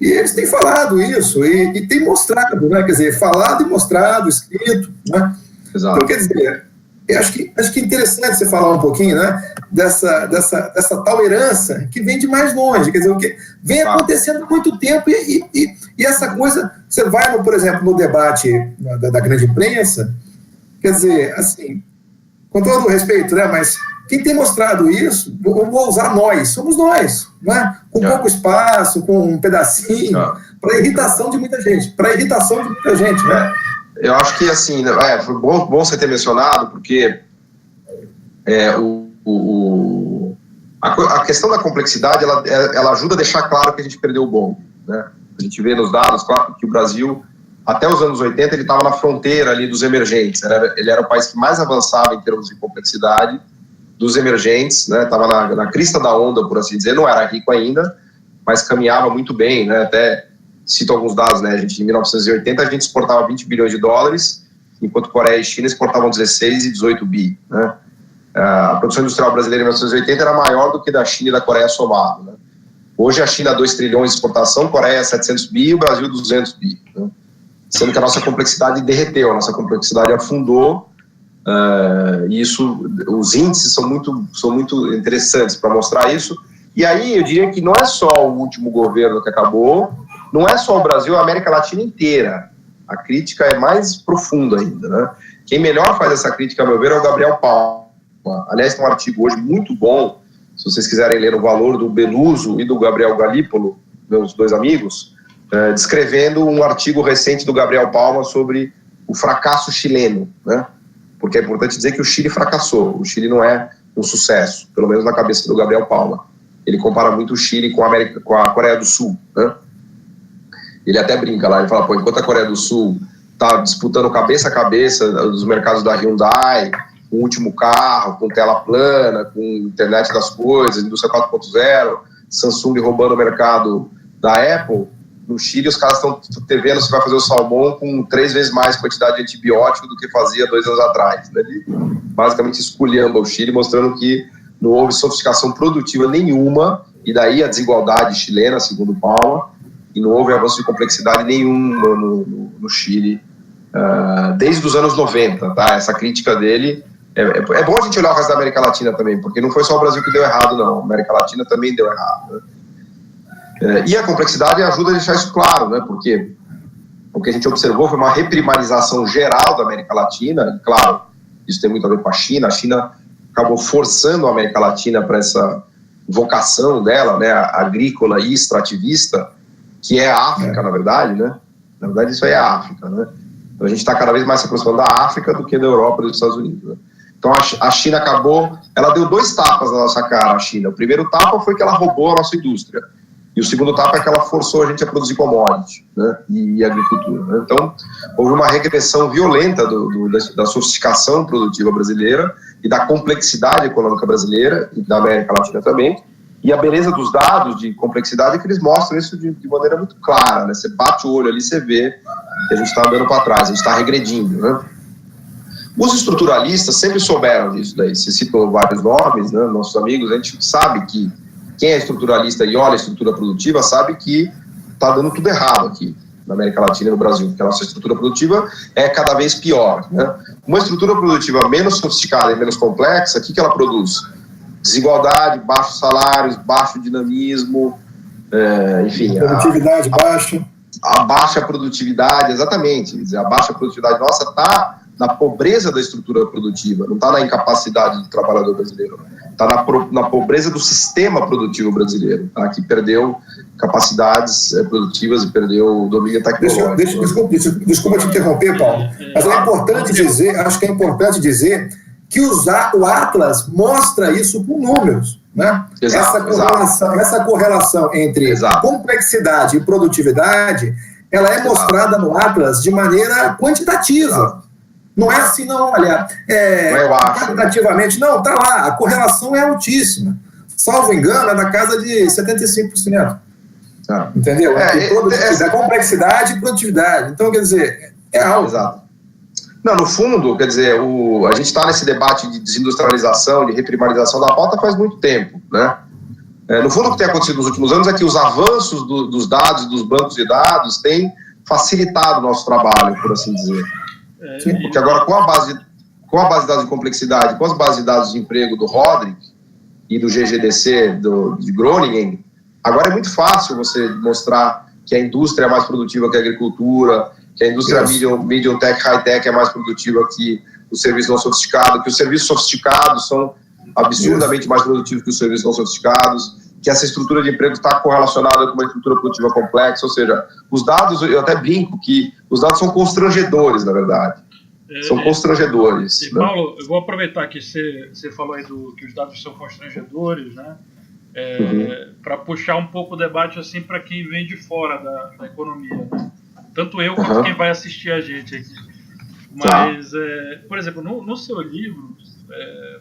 e eles têm falado isso, e têm mostrado, né, quer dizer, falado e mostrado, escrito, né. Então, quer dizer, eu acho que é interessante você falar um pouquinho, né, dessa tal herança que vem de mais longe, quer dizer, o que vem acontecendo há muito tempo, e essa coisa, você vai, por exemplo, no debate da grande imprensa, quer dizer, assim, com todo o respeito, né, mas quem tem mostrado isso, eu vou usar somos nós, né, com pouco espaço, com um pedacinho, para irritação de muita gente, né? Eu acho que, assim, foi bom você ter mencionado, porque A questão da complexidade, ela ajuda a deixar claro que a gente perdeu o bonde, né? A gente vê nos dados, claro, que o Brasil, até os anos 80, ele estava na fronteira ali dos emergentes. Ele era o país que mais avançava em termos de complexidade dos emergentes, né? Estava na crista da onda, por assim dizer. Não era rico ainda, mas caminhava muito bem, né? Até cito alguns dados, né? Em 1980, a gente exportava 20 bilhões de dólares, enquanto Coreia e China exportavam 16 e 18 bi, né? A produção industrial brasileira em 1980 era maior do que da China e da Coreia somado, né? Hoje a China 2 trilhões de exportação, Coreia 700 bi e o Brasil 200 bi, né? Sendo que a nossa complexidade derreteu, a nossa complexidade afundou, e isso, os índices são muito interessantes para mostrar isso. E aí eu diria que não é só o último governo que acabou, não é só o Brasil, a América Latina inteira. A crítica é mais profunda ainda, né? Quem melhor faz essa crítica, a meu ver, é o Gabriel Palma. Aliás, tem um artigo hoje muito bom, se vocês quiserem ler o valor do Beluso e do Gabriel Galípolo, meus dois amigos, descrevendo um artigo recente do Gabriel Palma sobre o fracasso chileno, né? Porque é importante dizer que o Chile fracassou, o Chile não é um sucesso, pelo menos na cabeça do Gabriel Palma. Ele compara muito o Chile com a Coreia do Sul, né? Ele até brinca lá, ele fala, pô, enquanto a Coreia do Sul está disputando cabeça a cabeça dos mercados da Hyundai, com o último carro, com tela plana, com internet das coisas, indústria 4.0, Samsung roubando o mercado da Apple, no Chile os caras estão vendo se vai fazer o salmão com 3 vezes mais quantidade de antibiótico do que fazia 2 anos atrás, né? Ele basicamente esculhamba o Chile, mostrando que não houve sofisticação produtiva nenhuma, e daí a desigualdade chilena, segundo Palma, e não houve avanço de complexidade nenhuma no Chile, desde os anos 90, tá? Essa crítica dele, é bom a gente olhar o resto da América Latina também, porque não foi só o Brasil que deu errado, não, a América Latina também deu errado, né? E a complexidade ajuda a deixar isso claro, né? Porque o que a gente observou foi uma reprimarização geral da América Latina, e claro, isso tem muito a ver com a China acabou forçando a América Latina para essa vocação dela, né, agrícola e extrativista, que é a África, na verdade, né? Na verdade, isso aí é a África, né? Então, a gente está cada vez mais se aproximando da África do que da Europa e dos Estados Unidos, né? Então, a China ela deu 2 tapas na nossa cara, a China. O primeiro tapa foi que ela roubou a nossa indústria. E o segundo tapa é que ela forçou a gente a produzir commodities, né, e agricultura, né? Então, houve uma regressão violenta da sofisticação produtiva brasileira e da complexidade econômica brasileira e da América Latina também. E a beleza dos dados de complexidade é que eles mostram isso de maneira muito clara, né? Você bate o olho ali, você vê que a gente está andando para trás, a gente está regredindo, né? Os estruturalistas sempre souberam disso daí. Você citou vários nomes, né? Nossos amigos, a gente sabe que quem é estruturalista e olha a estrutura produtiva sabe que está dando tudo errado aqui na América Latina e no Brasil, porque a nossa estrutura produtiva é cada vez pior, né? Uma estrutura produtiva menos sofisticada e menos complexa, o que ela produz? Desigualdade, baixos salários, baixo dinamismo, enfim... Produtividade baixa. A baixa produtividade, exatamente. Quer dizer, a baixa produtividade nossa está na pobreza da estrutura produtiva, não está na incapacidade do trabalhador brasileiro, está na pobreza do sistema produtivo brasileiro, tá? Que perdeu capacidades produtivas e perdeu o domínio tecnológico. Desculpa te interromper, Paulo, mas é importante dizer, acho que é importante dizer que o Atlas mostra isso com números, né? Essa correlação entre complexidade e produtividade, ela é mostrada no Atlas de maneira quantitativa. Não é assim, não, olha, quantitativamente, não, tá lá, a correlação é altíssima. Salvo engano, é da casa de 75%. Entendeu? Complexidade e produtividade. Então, quer dizer, é algo. Exato. Não, no fundo, quer dizer, a gente está nesse debate de desindustrialização, de reprimarização da pauta faz muito tempo, né? No fundo, o que tem acontecido nos últimos anos é que os avanços dos dados, dos bancos de dados, têm facilitado o nosso trabalho, por assim dizer. Porque agora, com a base de dados de complexidade, com as bases de dados de emprego do Rodrik e do GGDC, de Groningen, agora é muito fácil você mostrar que a indústria é mais produtiva que a agricultura, que a indústria medium tech, high tech é mais produtiva que o serviço não sofisticado, que os serviços sofisticados são absurdamente mais produtivos que os serviços não sofisticados, que essa estrutura de emprego está correlacionada com uma estrutura produtiva complexa, ou seja, os dados, eu até brinco que os dados são constrangedores, na verdade. São constrangedores. Paulo, eu vou aproveitar que você falou aí que os dados são constrangedores, né? para puxar um pouco o debate assim para quem vem de fora da economia, né? Tanto eu quanto quem vai assistir a gente aqui. Mas, por exemplo, no seu livro,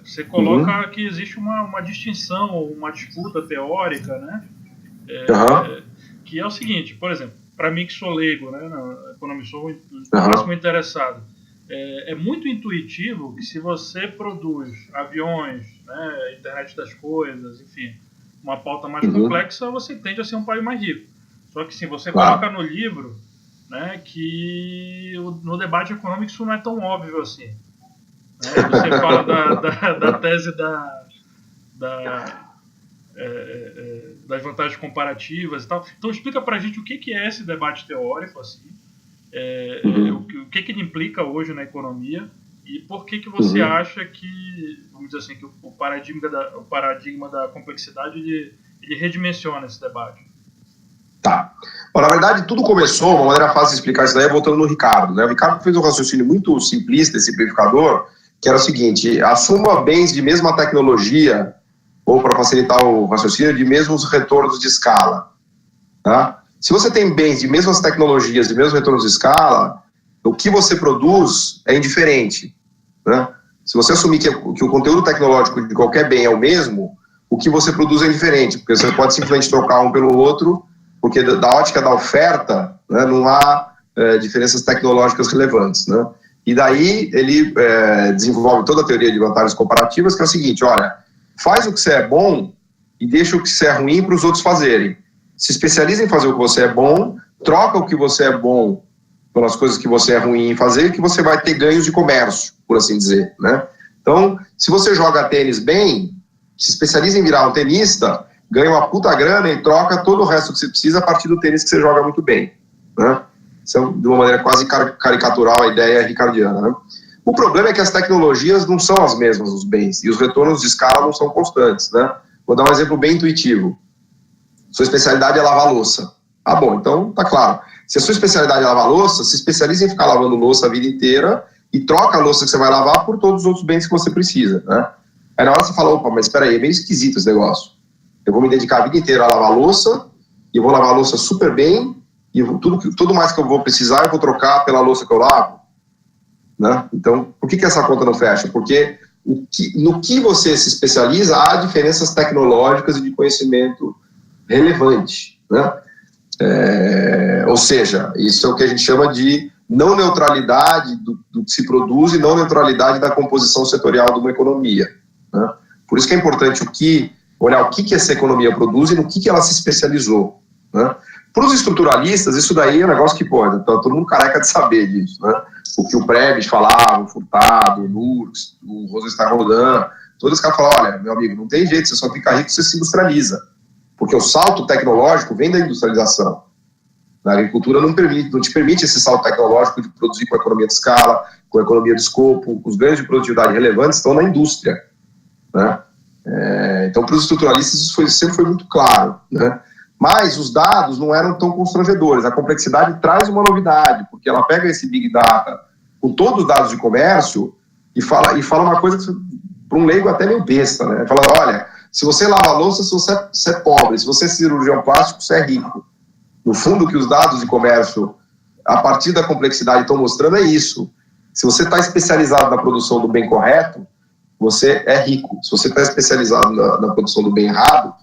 você coloca que existe uma distinção, uma disputa teórica, né? Que é o seguinte, por exemplo, para mim que sou leigo, né, na economia, sou o próximo interessado, é muito intuitivo que se você produz aviões, né, internet das coisas, enfim, uma pauta mais complexa, você tende a ser um país mais rico. Só que se você coloca no livro, né, que no debate econômico isso não é tão óbvio assim. Né? Você fala da tese das vantagens comparativas e tal. Então explica pra gente o que é esse debate teórico, assim, o que ele implica hoje na economia e por que você acha que, vamos dizer assim, que o paradigma da complexidade ele redimensiona esse debate. Tá. Bom, na verdade, tudo começou, uma maneira fácil de explicar isso daí é voltando no Ricardo, né? O Ricardo fez um raciocínio muito simplista e simplificador, que era o seguinte: assuma bens de mesma tecnologia, ou para facilitar o raciocínio, de mesmos retornos de escala. Tá? Se você tem bens de mesmas tecnologias, de mesmos retornos de escala, o que você produz é indiferente. Né? Se você assumir que o conteúdo tecnológico de qualquer bem é o mesmo, o que você produz é indiferente, porque você pode simplesmente trocar um pelo outro, porque da ótica da oferta, né, não há diferenças tecnológicas relevantes. Né? E daí ele desenvolve toda a teoria de vantagens comparativas, que é o seguinte: olha, faz o que você é bom e deixa o que você é ruim para os outros fazerem. Se especializa em fazer o que você é bom, troca o que você é bom pelas coisas que você é ruim em fazer, que você vai ter ganhos de comércio, por assim dizer. Né? Então, se você joga tênis bem, se especializa em virar um tenista, ganha uma puta grana e troca todo o resto que você precisa a partir do tênis que você joga muito bem. Né? Isso é, de uma maneira quase caricatural, a ideia ricardiana. Né? O problema é que as tecnologias não são as mesmas, os bens, e os retornos de escala não são constantes. Né? Vou dar um exemplo bem intuitivo. Sua especialidade é lavar louça. Ah, bom, então tá claro. Se a sua especialidade é lavar louça, se especializa em ficar lavando louça a vida inteira e troca a louça que você vai lavar por todos os outros bens que você precisa. Né? Aí na hora você fala: opa, mas espera aí, é meio esquisito esse negócio. Eu vou me dedicar a vida inteira a lavar louça, e eu vou lavar a louça super bem, e tudo mais que eu vou precisar eu vou trocar pela louça que eu lavo. Né? Então, por que essa conta não fecha? Porque no que você se especializa, há diferenças tecnológicas e de conhecimento relevante. Né? Ou seja, isso é o que a gente chama de não neutralidade do que se produz e não neutralidade da composição setorial de uma economia. Né? Por isso que é importante olhar o que essa economia produz e no que ela se especializou. Né? Para os estruturalistas, isso daí é um negócio que pode, tá todo mundo careca de saber disso. Né? O que o Prebisch falava, o Furtado, o Nurks, o Rosenstein-Rodin, todos os caras falam: olha, meu amigo, não tem jeito, você só fica rico se você se industrializa. Porque o salto tecnológico vem da industrialização. A agricultura não te permite esse salto tecnológico de produzir com a economia de escala, com a economia de escopo. Os ganhos de produtividade relevantes estão na indústria. Né? Então, para os estruturalistas, isso sempre foi muito claro. Né? Mas os dados não eram tão constrangedores. A complexidade traz uma novidade, porque ela pega esse Big Data com todos os dados de comércio e fala uma coisa que, para um leigo, até meio besta. Né? Fala: olha, se você lava a louça, você é pobre. Se você é cirurgião plástico, você é rico. No fundo, o que os dados de comércio, a partir da complexidade, estão mostrando é isso. Se você está especializado na produção do bem correto, você é rico. Se você está especializado na produção do bem errado,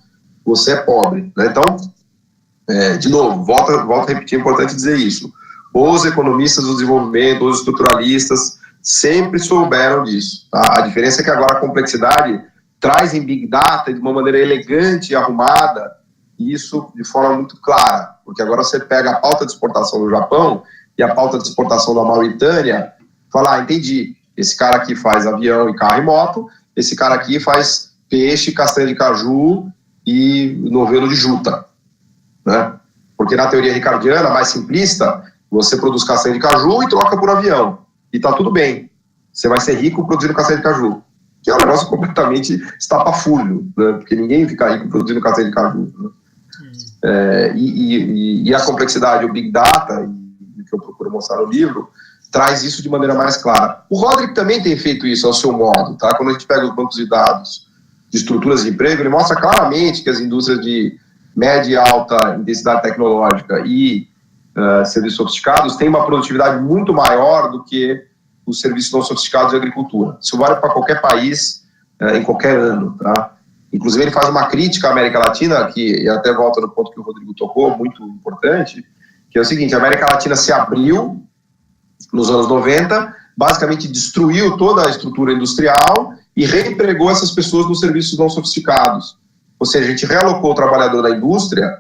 você é pobre. Né? Então, de novo, volto a repetir, é importante dizer isso. Os economistas do desenvolvimento, os estruturalistas, sempre souberam disso. Tá? A diferença é que agora a complexidade traz em Big Data de uma maneira elegante e arrumada, isso de forma muito clara, porque agora você pega a pauta de exportação do Japão e a pauta de exportação da Mauritânia, fala: entendi, esse cara aqui faz avião e carro e moto, esse cara aqui faz peixe, castanha de caju e novelo de juta. Né? Porque na teoria ricardiana, mais simplista, você produz castanha de caju e troca por avião, e tá tudo bem, você vai ser rico produzindo castanha de caju, que é um negócio completamente estapafúrdio, né? Porque ninguém fica rico produzindo castanha de caju. Né? E a complexidade, o Big Data, e que eu procuro mostrar no livro, traz isso de maneira mais clara. O Roderick também tem feito isso ao seu modo. Tá? Quando a gente pega os bancos de dados de estruturas de emprego, ele mostra claramente que as indústrias de média e alta intensidade tecnológica e serviços sofisticados têm uma produtividade muito maior do que os serviços não sofisticados de agricultura. Isso vale para qualquer país, em qualquer ano, tá? Inclusive, ele faz uma crítica à América Latina, que, e até volta no ponto que o Rodrigo tocou, muito importante, que é o seguinte: a América Latina se abriu nos anos 90, basicamente destruiu toda a estrutura industrial e reempregou essas pessoas nos serviços não sofisticados. Ou seja, a gente realocou o trabalhador da indústria,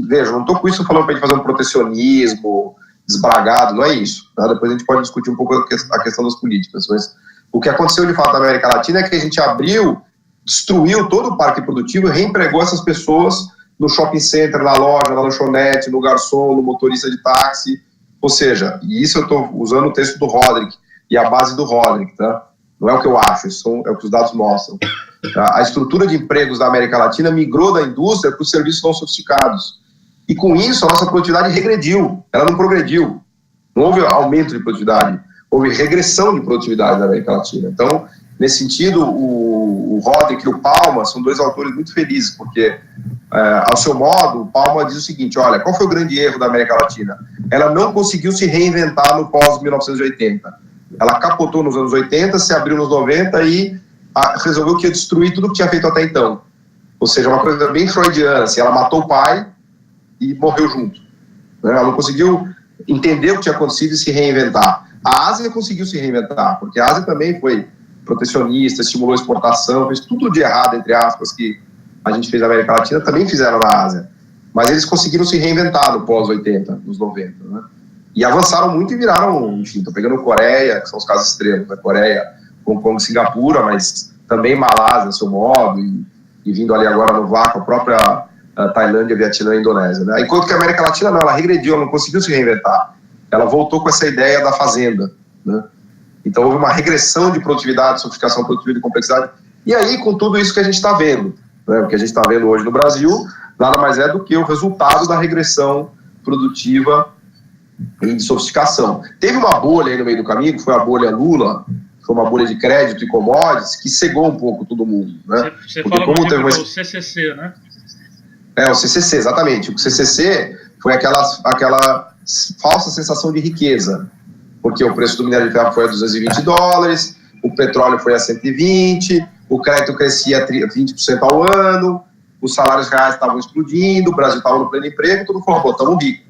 veja, não estou com isso falando para a gente fazer um protecionismo desbragado, não é isso. Tá? Depois a gente pode discutir um pouco a questão das políticas, mas o que aconteceu de fato na América Latina é que a gente abriu, destruiu todo o parque produtivo e reempregou essas pessoas no shopping center, na loja, na lanchonete, no garçom, no motorista de táxi. Ou seja, e isso eu estou usando o texto do Roderick e a base do Roderick, tá? Não é o que eu acho, isso é o que os dados mostram. A estrutura de empregos da América Latina migrou da indústria para os serviços não sofisticados. E com isso, a nossa produtividade regrediu, ela não progrediu. Não houve aumento de produtividade, houve regressão de produtividade na América Latina. Então, nesse sentido, o Roderick e o Palma são dois autores muito felizes, porque, ao seu modo, o Palma diz o seguinte: olha, qual foi o grande erro da América Latina? Ela não conseguiu se reinventar no pós-1980. Ela capotou nos anos 80, se abriu nos 90 e resolveu que ia destruir tudo que tinha feito até então. Ou seja, uma coisa bem freudiana, assim, ela matou o pai e morreu junto. Ela não conseguiu entender o que tinha acontecido e se reinventar. A Ásia conseguiu se reinventar, porque a Ásia também foi protecionista, estimulou a exportação, fez tudo de errado, entre aspas, que a gente fez na América Latina, também fizeram na Ásia. Mas eles conseguiram se reinventar no pós-80, nos 90, né? E avançaram muito e viraram, enfim, estou pegando Coreia, que são os casos extremos, né? Coreia, Hong Kong, Singapura, mas também Malásia, a seu modo, e vindo ali agora no vácuo, a própria Tailândia, Vietnã e Indonésia, né? Enquanto que a América Latina não, ela regrediu, ela não conseguiu se reinventar. Ela voltou com essa ideia da fazenda, né? Então houve uma regressão de produtividade, sofisticação produtiva e complexidade. E aí, com tudo isso que a gente está vendo, né? O que a gente está vendo hoje no Brasil, nada mais é do que o resultado da regressão produtiva e de sofisticação. Teve uma bolha aí no meio do caminho, que foi a bolha Lula, foi uma bolha de crédito e commodities, que cegou um pouco todo mundo, né? Você fala como teve o CCC, né? O CCC, exatamente. O CCC foi aquela falsa sensação de riqueza, porque o preço do minério de ferro foi a $220, o petróleo foi a 120, o crédito crescia 20% ao ano, os salários reais estavam explodindo, o Brasil estava no pleno emprego, todo mundo falou: pô, estamos ricos,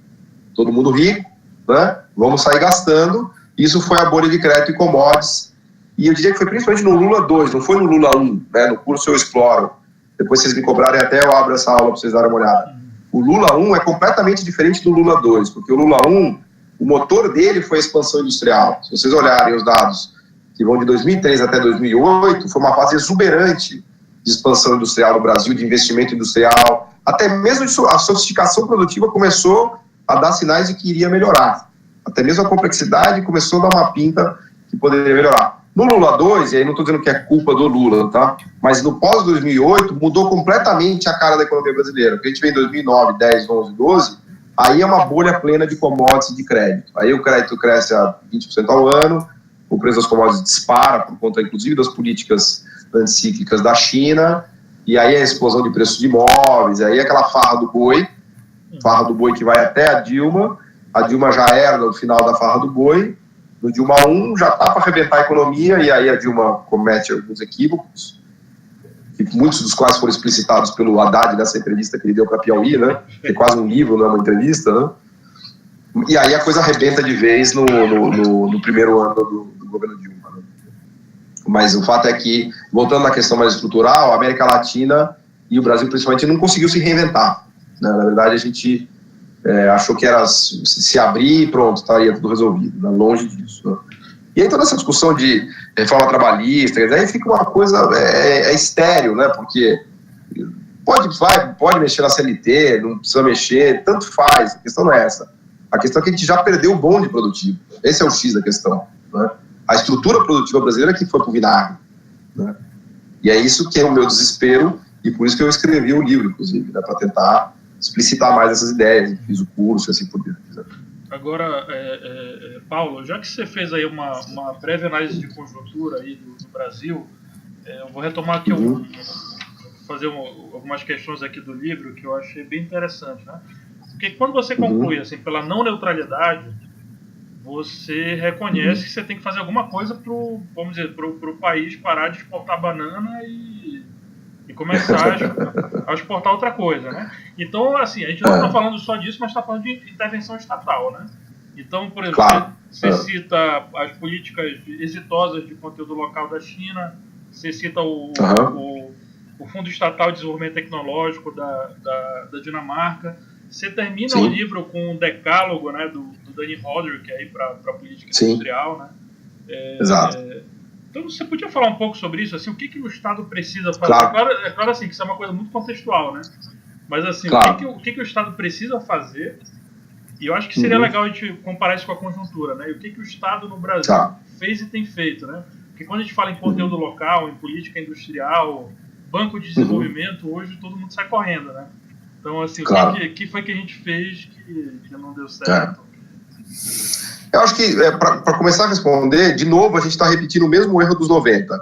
todo mundo rico, né? Vamos sair gastando. Isso foi a bolha de crédito e commodities, e eu diria que foi principalmente no Lula 2, não foi no Lula 1, né? No curso eu exploro, depois vocês me cobrarem até eu abro essa aula para vocês darem uma olhada. O Lula 1 é completamente diferente do Lula 2, porque o Lula 1, o motor dele foi a expansão industrial. Se vocês olharem os dados que vão de 2003 até 2008, foi uma fase exuberante de expansão industrial no Brasil, de investimento industrial, até mesmo a sofisticação produtiva começou a dar sinais de que iria melhorar. Até mesmo a complexidade começou a dar uma pinta que poderia melhorar. No Lula 2, e aí não estou dizendo que é culpa do Lula, tá? Mas no pós-2008 mudou completamente a cara da economia brasileira. Porque a gente vem em 2009, 10, 11, 12, aí é uma bolha plena de commodities e de crédito. Aí o crédito cresce a 20% ao ano, o preço das commodities dispara por conta, inclusive, das políticas anticíclicas da China, e aí a explosão de preços de imóveis, aí aquela farra do boi que vai até a Dilma já era no final da farra do boi, no Dilma 1 já está para arrebentar a economia, e aí a Dilma comete alguns equívocos, muitos dos quais foram explicitados pelo Haddad nessa entrevista que ele deu para a Piauí, né? É quase um livro, não é uma entrevista, né? E aí a coisa arrebenta de vez no primeiro ano do governo Dilma, né? Mas o fato é que, voltando na questão mais estrutural, a América Latina e o Brasil principalmente não conseguiu se reinventar, né? Na verdade, a gente achou que era se abrir e pronto, estaria tudo resolvido, né? Longe disso, né? E aí toda essa discussão de reforma trabalhista, aí fica uma coisa estéril, né? Porque pode mexer na CLT, não precisa mexer, tanto faz, a questão não é essa. A questão é que a gente já perdeu o bonde produtivo. Esse é o X da questão, né? A estrutura produtiva brasileira que foi pro vinagre, né? E é isso que é o meu desespero, e por isso que eu escrevi o livro, inclusive, né? Para tentar explicitar mais essas ideias, fiz o curso e assim por diante. Agora, Paulo, já que você fez aí uma breve análise de conjuntura aí do Brasil, eu vou retomar aqui, fazer algumas questões aqui do livro que eu achei bem interessante, né? Porque quando você conclui assim, pela não neutralidade, você reconhece que você tem que fazer alguma coisa pro país parar de exportar banana e começar a exportar outra coisa, né? Então, assim, a gente não está falando só disso, mas está falando de intervenção estatal, né? Então, por exemplo, você cita as políticas exitosas de conteúdo local da China, você cita o Fundo Estatal de Desenvolvimento Tecnológico da Dinamarca. Você termina o livro com um decálogo, né, do Danny Roderick aí para a política industrial, né? Exato. Então você podia falar um pouco sobre isso, assim, o que o Estado precisa fazer? É claro assim, que isso é uma coisa muito contextual, né? Mas assim, o que o Estado precisa fazer? E eu acho que seria legal a gente comparar isso com a conjuntura, né? E o que o Estado no Brasil fez e tem feito, né? Porque quando a gente fala em conteúdo local, em política industrial, banco de desenvolvimento, hoje todo mundo sai correndo, né? Então, assim, o que foi que a gente fez que não deu certo? Eu acho que, para começar a responder, de novo, a gente está repetindo o mesmo erro dos 90,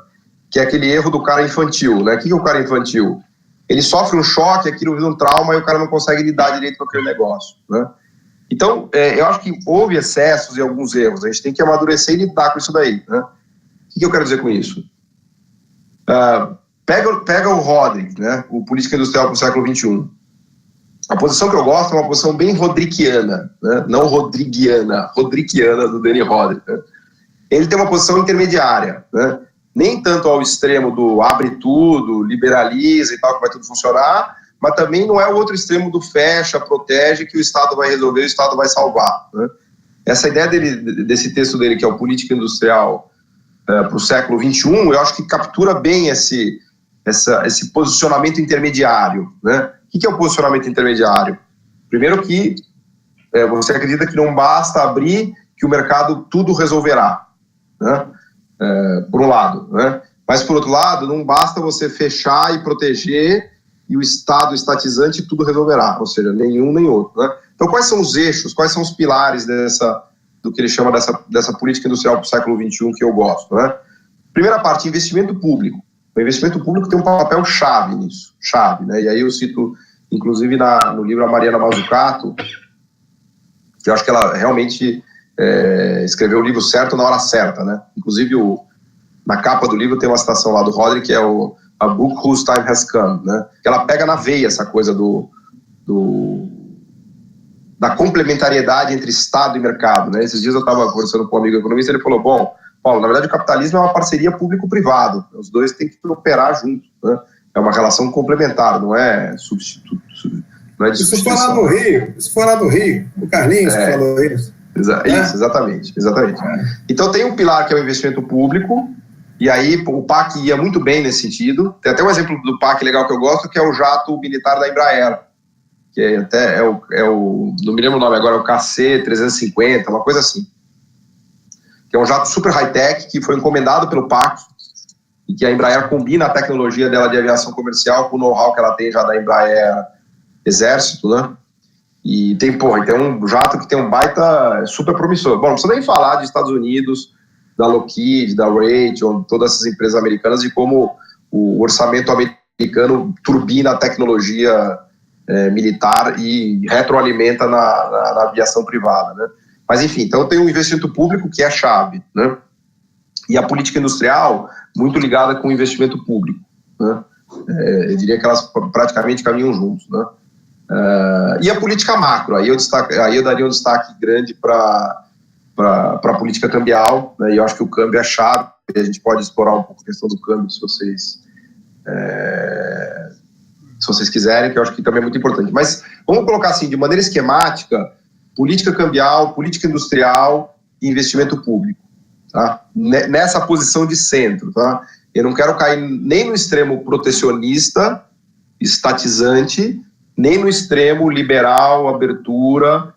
que é aquele erro do cara infantil, né? O que é o cara infantil? Ele sofre um choque, aquilo vira um trauma e o cara não consegue lidar direito com aquele negócio, né? Então, eu acho que houve excessos e alguns erros. A gente tem que amadurecer e lidar com isso daí, né? O que eu quero dizer com isso? Pega o Roderick, né? O Política Industrial para o século XXI. A posição que eu gosto é uma posição bem rodrickiana, né? Não rodriguiana, rodrickiana do Danny Roderick. Né? Ele tem uma posição intermediária, né? Nem tanto ao extremo do abre tudo, liberaliza e tal, que vai tudo funcionar, mas também não é o outro extremo do fecha, protege, que o Estado vai resolver, o Estado vai salvar. Né? Essa ideia desse texto dele, que é o Política Industrial para o século XXI, eu acho que captura bem esse posicionamento intermediário. Né? O que é o posicionamento intermediário? Primeiro que você acredita que não basta abrir, que o mercado tudo resolverá, né? Por um lado, né? Mas por outro lado, não basta você fechar e proteger e o Estado estatizante tudo resolverá, ou seja, nenhum nem outro, né? Então quais são os eixos, quais são os pilares do que ele chama dessa política industrial para o século XXI que eu gosto, né? Primeira parte, investimento público. O investimento público tem um papel chave nisso, né? E aí eu cito, inclusive, no livro a Mariana Mazzucato, que eu acho que ela realmente escreveu o livro certo na hora certa, né? Inclusive, na capa do livro tem uma citação lá do Roderick, que é A Book Whose Time Has Come, né? Que ela pega na veia essa coisa da complementariedade entre Estado e mercado, né? Esses dias eu estava conversando com um amigo economista, ele falou, bom, Paulo, na verdade o capitalismo é uma parceria público-privado, os dois têm que operar juntos, né? É uma relação complementar, não é substituto, não é de substituição. Isso foi lá no Rio, o Carlinhos que falou isso. Isso, exatamente. Então tem um pilar que é o investimento público, e aí o PAC ia muito bem nesse sentido. Tem até um exemplo do PAC legal que eu gosto, que é o jato militar da Embraer, que não me lembro o nome agora, é o KC-350, uma coisa assim. Que é um jato super high-tech, que foi encomendado pelo PAC, e que a Embraer combina a tecnologia dela de aviação comercial com o know-how que ela tem já da Embraer Exército, né? E tem um jato que tem um baita super promissor. Bom, não precisa nem falar dos Estados Unidos, da Lockheed, da Raytheon, todas essas empresas americanas, e como o orçamento americano turbina a tecnologia militar e retroalimenta na aviação privada, né? Mas enfim, então tem um investimento público que é a chave, né? E a política industrial muito ligada com o investimento público, né? Eu diria que elas praticamente caminham juntos, né? E a política macro, aí eu daria um destaque grande para a política cambial, né? E eu acho que o câmbio é chave, a gente pode explorar um pouco a questão do câmbio se vocês quiserem, que eu acho que também é muito importante. Mas vamos colocar assim, de maneira esquemática, política cambial, política industrial e investimento público, tá? Nessa posição de centro, tá? Eu não quero cair nem no extremo protecionista, estatizante, nem no extremo liberal, abertura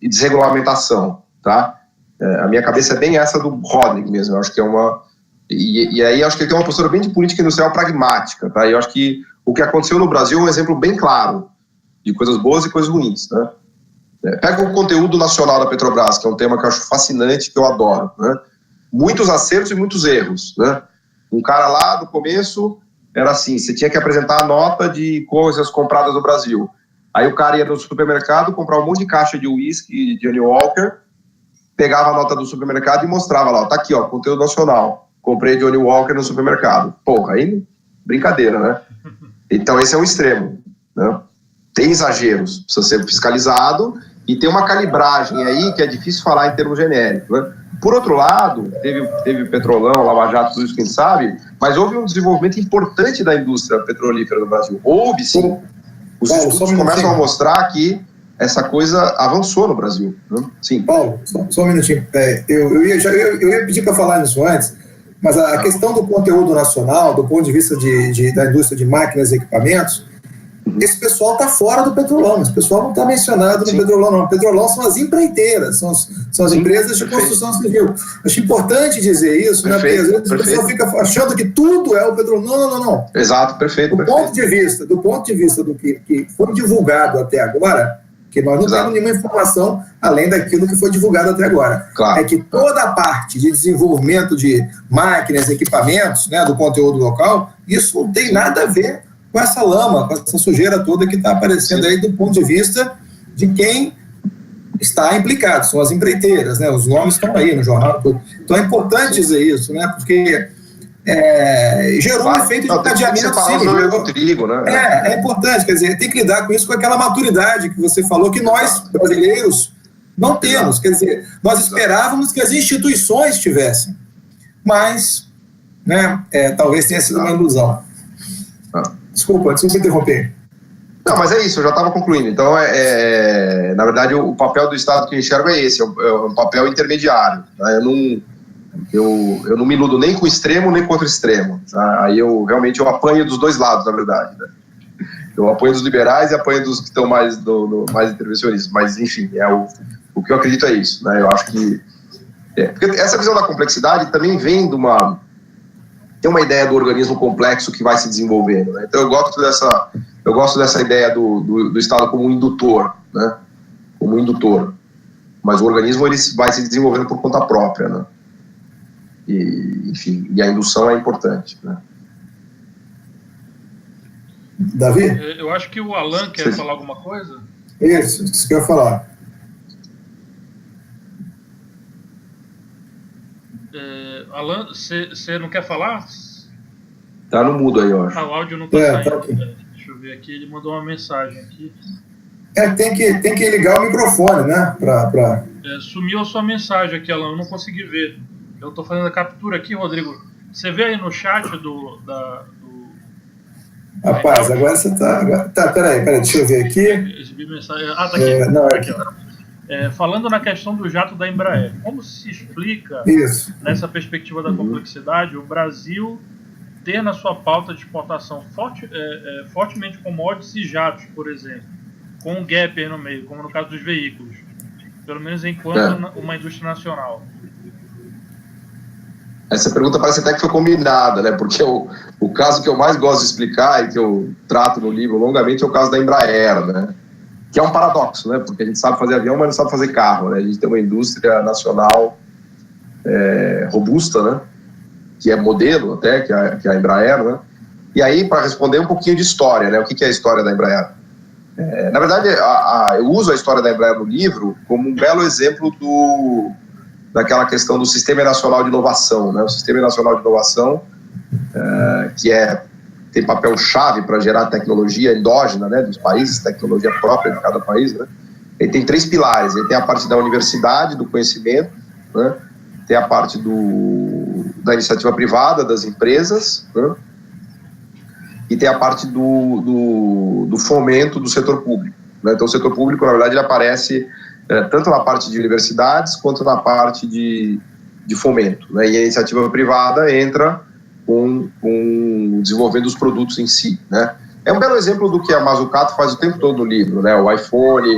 e desregulamentação, tá? A minha cabeça é bem essa do Roderick mesmo, eu acho que é uma... E aí acho que ele tem uma postura bem de política industrial pragmática, tá? E eu acho que o que aconteceu no Brasil é um exemplo bem claro de coisas boas e coisas ruins, né? Pega o conteúdo nacional da Petrobras, que é um tema que eu acho fascinante, que eu adoro, né? Muitos acertos e muitos erros, né? Um cara lá do começo era assim, você tinha que apresentar a nota de coisas compradas no Brasil. Aí o cara ia no supermercado comprar um monte de caixa de uísque de Johnny Walker, pegava a nota do supermercado e mostrava lá, tá aqui, ó, conteúdo nacional. Comprei Johnny Walker no supermercado. Porra, aí brincadeira, né? Então esse é um extremo, né? Tem exageros, precisa ser fiscalizado e tem uma calibragem aí que é difícil falar em termos genéricos, né? Por outro lado, teve Petrolão, Lava Jato, tudo isso que a gente sabe, mas houve um desenvolvimento importante da indústria petrolífera no Brasil. Houve, sim. Os estudos começam a mostrar que essa coisa avançou no Brasil. Né? Sim. Paulo, só um minutinho. Eu ia pedir para falar isso antes, mas a questão do conteúdo nacional, do ponto de vista da indústria de máquinas e equipamentos, esse pessoal está fora do Petrolão. Esse pessoal não está mencionado no Petrolão, não. O Petrolão são as empreiteiras, são as empresas de construção civil. Acho importante dizer isso, né? Porque às vezes o pessoal fica achando que tudo é o Petrolão. Não. Exato, perfeito. Do ponto de vista do que foi divulgado até agora, que nós não temos nenhuma informação além daquilo que foi divulgado até agora. Claro. É que toda a parte de desenvolvimento de máquinas, equipamentos, né, do conteúdo local, isso não tem nada a ver com essa lama, com essa sujeira toda que está aparecendo aí do ponto de vista de quem está implicado, são as empreiteiras, né? Os nomes estão aí no jornal. Então é importante dizer isso, né? Porque gerou um efeito de cadeamento. Do trigo, né? É importante, quer dizer, tem que lidar com isso com aquela maturidade que você falou que nós, brasileiros, não temos. Quer dizer, nós esperávamos que as instituições tivessem, mas, né, talvez tenha sido uma ilusão. Desculpa interromper. Não, mas é isso, eu já estava concluindo. Então, na verdade, o papel do Estado que eu enxergo é esse, é um papel intermediário. Tá? Eu não me iludo nem com o extremo, nem com outro extremo. Tá? Aí eu apanho dos dois lados, na verdade. Né? Eu apanho dos liberais e apanho dos que estão mais intervencionistas. Mas, enfim, o que eu acredito é isso. Né? Eu acho que... porque essa visão da complexidade também vem tem uma ideia do organismo complexo que vai se desenvolvendo. Né? Então eu gosto dessa ideia do Estado como um indutor, né? Como um indutor. Mas o organismo ele vai se desenvolvendo por conta própria, né? Enfim, a indução é importante, né? Davi? Eu acho que o Alan quer falar alguma coisa. Isso que eu ia falar. Alan, você não quer falar? Tá no mudo aí, eu acho. O áudio não tá saindo. Tá aqui. Deixa eu ver aqui, ele mandou uma mensagem aqui. Tem que ligar o microfone, né? Sumiu a sua mensagem aqui, Alan, eu não consegui ver. Eu tô fazendo a captura aqui, Rodrigo. Você vê aí no chat do... Rapaz, agora você tá... Tá, peraí, deixa eu ver aqui. Exibi mensagem... tá aqui. Não, tá aqui, ó. Falando na questão do jato da Embraer, como se explica, nessa perspectiva da complexidade, o Brasil ter na sua pauta de exportação fortemente commodities e jatos, por exemplo, com um gap aí no meio, como no caso dos veículos, pelo menos enquanto uma indústria nacional? Essa pergunta parece até que foi combinada, né? Porque o caso que eu mais gosto de explicar e que eu trato no livro longamente é o caso da Embraer, né? Que é um paradoxo, né? Porque a gente sabe fazer avião, mas não sabe fazer carro, né? A gente tem uma indústria nacional robusta, né? Que é modelo até, que é a Embraer, né? E aí, para responder um pouquinho de história, né? O que é a história da Embraer? Na verdade, eu uso a história da Embraer no livro como um belo exemplo daquela questão do Sistema Nacional de Inovação, né? O Sistema Nacional de Inovação, que tem papel-chave para gerar tecnologia endógena, né, dos países, tecnologia própria de cada país, né? Ele tem 3 pilares. Ele tem a parte da universidade, do conhecimento, né? Tem a parte da iniciativa privada, das empresas, né? E tem a parte do fomento do setor público, né? Então o setor público, na verdade, ele aparece tanto na parte de universidades quanto na parte de fomento, né? E a iniciativa privada entra desenvolvendo os produtos em si, né? É um belo exemplo do que a Mazzucato faz o tempo todo no livro, né? O iPhone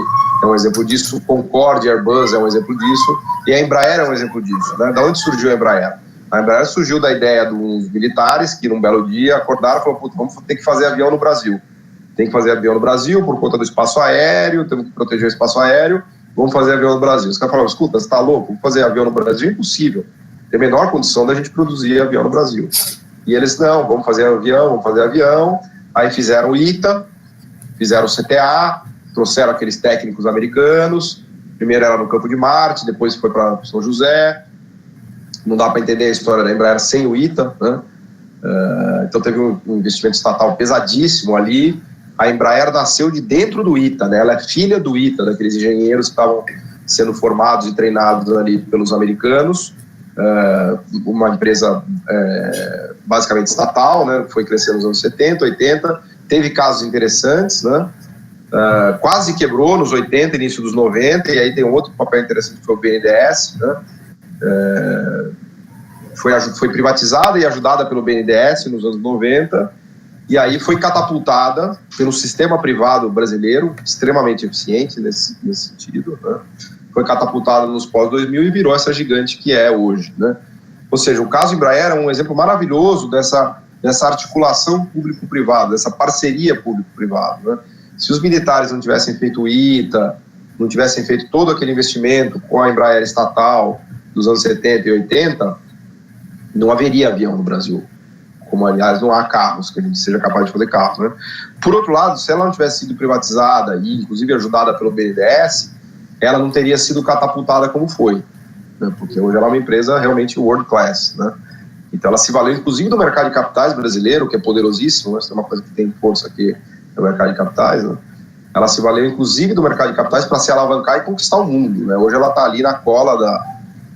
é um exemplo disso, o Concorde, Airbus é um exemplo disso, e a Embraer é um exemplo disso, né? Da onde surgiu a Embraer? A Embraer surgiu da ideia dos militares que, num belo dia, acordaram e falaram: vamos ter que fazer avião no Brasil. Tem que fazer avião no Brasil por conta do espaço aéreo, temos que proteger o espaço aéreo, vamos fazer avião no Brasil. Os caras falaram: escuta, você está louco? Fazer avião no Brasil é impossível. Tem a menor condição da gente produzir avião no Brasil. E eles, não, vamos fazer avião. Aí fizeram o ITA, fizeram o CTA, trouxeram aqueles técnicos americanos. Primeiro era no Campo de Marte, depois foi para São José. Não dá para entender a história da Embraer sem o ITA, né? Então teve um investimento estatal pesadíssimo ali. A Embraer nasceu de dentro do ITA, né? Ela é filha do ITA, daqueles engenheiros que estavam sendo formados e treinados ali pelos americanos. Uma empresa basicamente estatal, né? Foi crescendo nos anos 70, 80, teve casos interessantes, né? Quase quebrou nos 80, início dos 90, e aí tem um outro papel interessante que foi o BNDES, né? Foi privatizada e ajudada pelo BNDES nos anos 90, e aí foi catapultada pelo sistema privado brasileiro, extremamente eficiente nesse sentido, né? Foi catapultada nos pós-2000 e virou essa gigante que é hoje, né? Ou seja, o caso Embraer é um exemplo maravilhoso dessa articulação público-privada, dessa parceria público-privada, né? Se os militares não tivessem feito o ITA, não tivessem feito todo aquele investimento com a Embraer estatal dos anos 70 e 80, não haveria avião no Brasil. Como, aliás, não há carros, que a gente seja capaz de fazer carros, né? Por outro lado, se ela não tivesse sido privatizada e, inclusive, ajudada pelo BNDES, ela não teria sido catapultada como foi, né? Porque hoje ela é uma empresa realmente world class, né? Então ela se valeu, inclusive, do mercado de capitais brasileiro, que é poderosíssimo, né? Isso é uma coisa que tem força aqui no mercado de capitais, né? Ela se valeu, inclusive, do mercado de capitais para se alavancar e conquistar o mundo, né? Hoje ela está ali na cola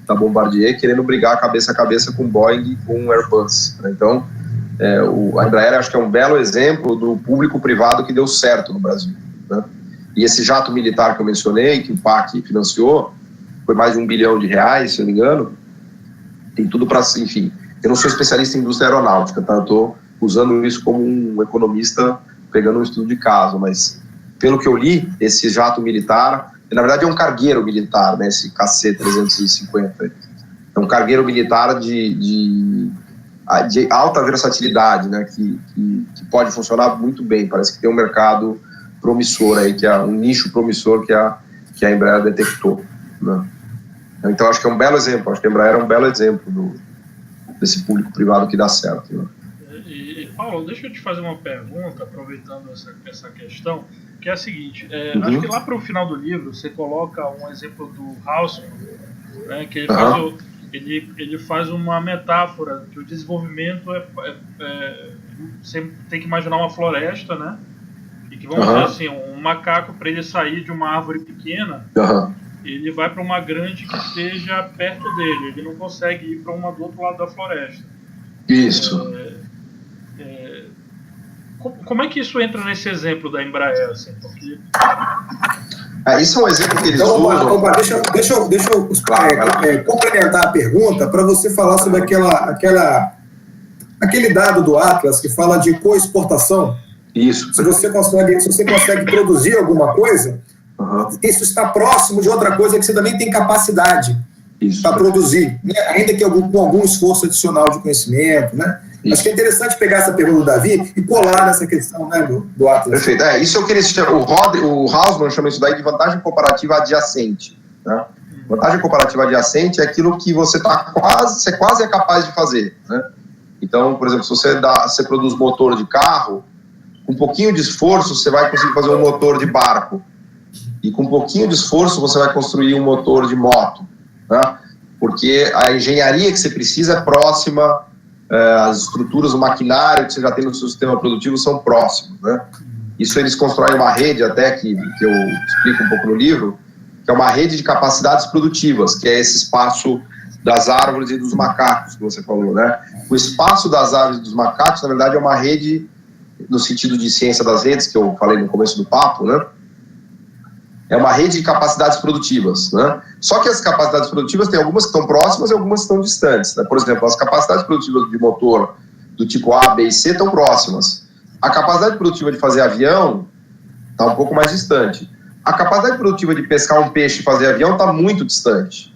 da Bombardier, querendo brigar cabeça a cabeça com Boeing e com Airbus, né? Então, a Embraer acho que é um belo exemplo do público-privado que deu certo no Brasil, né? E esse jato militar que eu mencionei, que o PAC financiou, foi mais de R$1 bilhão, se eu não me engano. Tem tudo para, enfim, eu não sou especialista em indústria aeronáutica, tá? Eu estou usando isso como um economista pegando um estudo de caso, mas pelo que eu li, esse jato militar, na verdade é um cargueiro militar, né, esse KC-350, é um cargueiro militar de alta versatilidade, né, que pode funcionar muito bem. Parece que tem um mercado promissor aí, que é um nicho promissor que a Embraer detectou, né? Então acho que é um belo exemplo, acho que a Embraer é um belo exemplo desse público-privado que dá certo, né? E Paulo, deixa eu te fazer uma pergunta, aproveitando essa questão, que é a seguinte, acho que lá para o final do livro você coloca um exemplo do Hausmann, né, que ele faz uma metáfora que o desenvolvimento você tem que imaginar uma floresta, né? E que, vamos dizer assim, um macaco, para ele sair de uma árvore pequena, ele vai para uma grande que esteja perto dele, ele não consegue ir para uma do outro lado da floresta. Isso. Como é que isso entra nesse exemplo da Embraer? Assim, porque... Isso é um exemplo que eles então, usam. Deixa eu complementar a pergunta para você falar sobre aquele dado do Atlas que fala de coexportação. Isso. Se você consegue produzir alguma coisa, isso está próximo de outra coisa que você também tem capacidade para produzir, né? Ainda que com algum esforço adicional de conhecimento, né? Acho que é interessante pegar essa pergunta do Davi e colar nessa questão, né, do Atlas. Perfeito. Isso é o que eles chamam, o Hausmann chama isso daí de vantagem comparativa adjacente, né? Vantagem comparativa adjacente é aquilo que você quase é capaz de fazer, né? Então, por exemplo, se você produz motor de carro, com um pouquinho de esforço você vai conseguir fazer um motor de barco. E com um pouquinho de esforço você vai construir um motor de moto, né? Porque a engenharia que você precisa é próxima, as estruturas, o maquinário que você já tem no seu sistema produtivo são próximos, né? Isso eles constroem uma rede até que eu explico um pouco no livro, que é uma rede de capacidades produtivas, que é esse espaço das árvores e dos macacos que você falou, né? O espaço das árvores e dos macacos, na verdade, é uma rede, no sentido de ciência das redes, que eu falei no começo do papo, né? É uma rede de capacidades produtivas, né? Só que as capacidades produtivas tem algumas que estão próximas e algumas que estão distantes, né? Por exemplo, as capacidades produtivas de motor do tipo A, B e C estão próximas. A capacidade produtiva de fazer avião está um pouco mais distante. A capacidade produtiva de pescar um peixe e fazer avião está muito distante,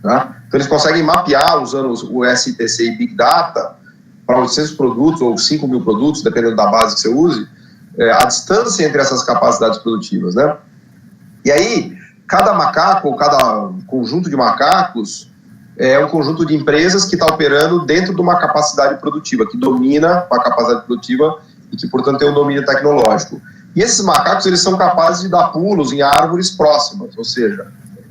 né? Então eles conseguem mapear, usando o SITC e Big Data, para 800 produtos ou 5 mil produtos, dependendo da base que você use, a distância entre essas capacidades produtivas, né? E aí, cada macaco ou cada conjunto de macacos é um conjunto de empresas que está operando dentro de uma capacidade produtiva, que domina uma capacidade produtiva e que, portanto, tem um domínio tecnológico. E esses macacos, eles são capazes de dar pulos em árvores próximas, ou seja,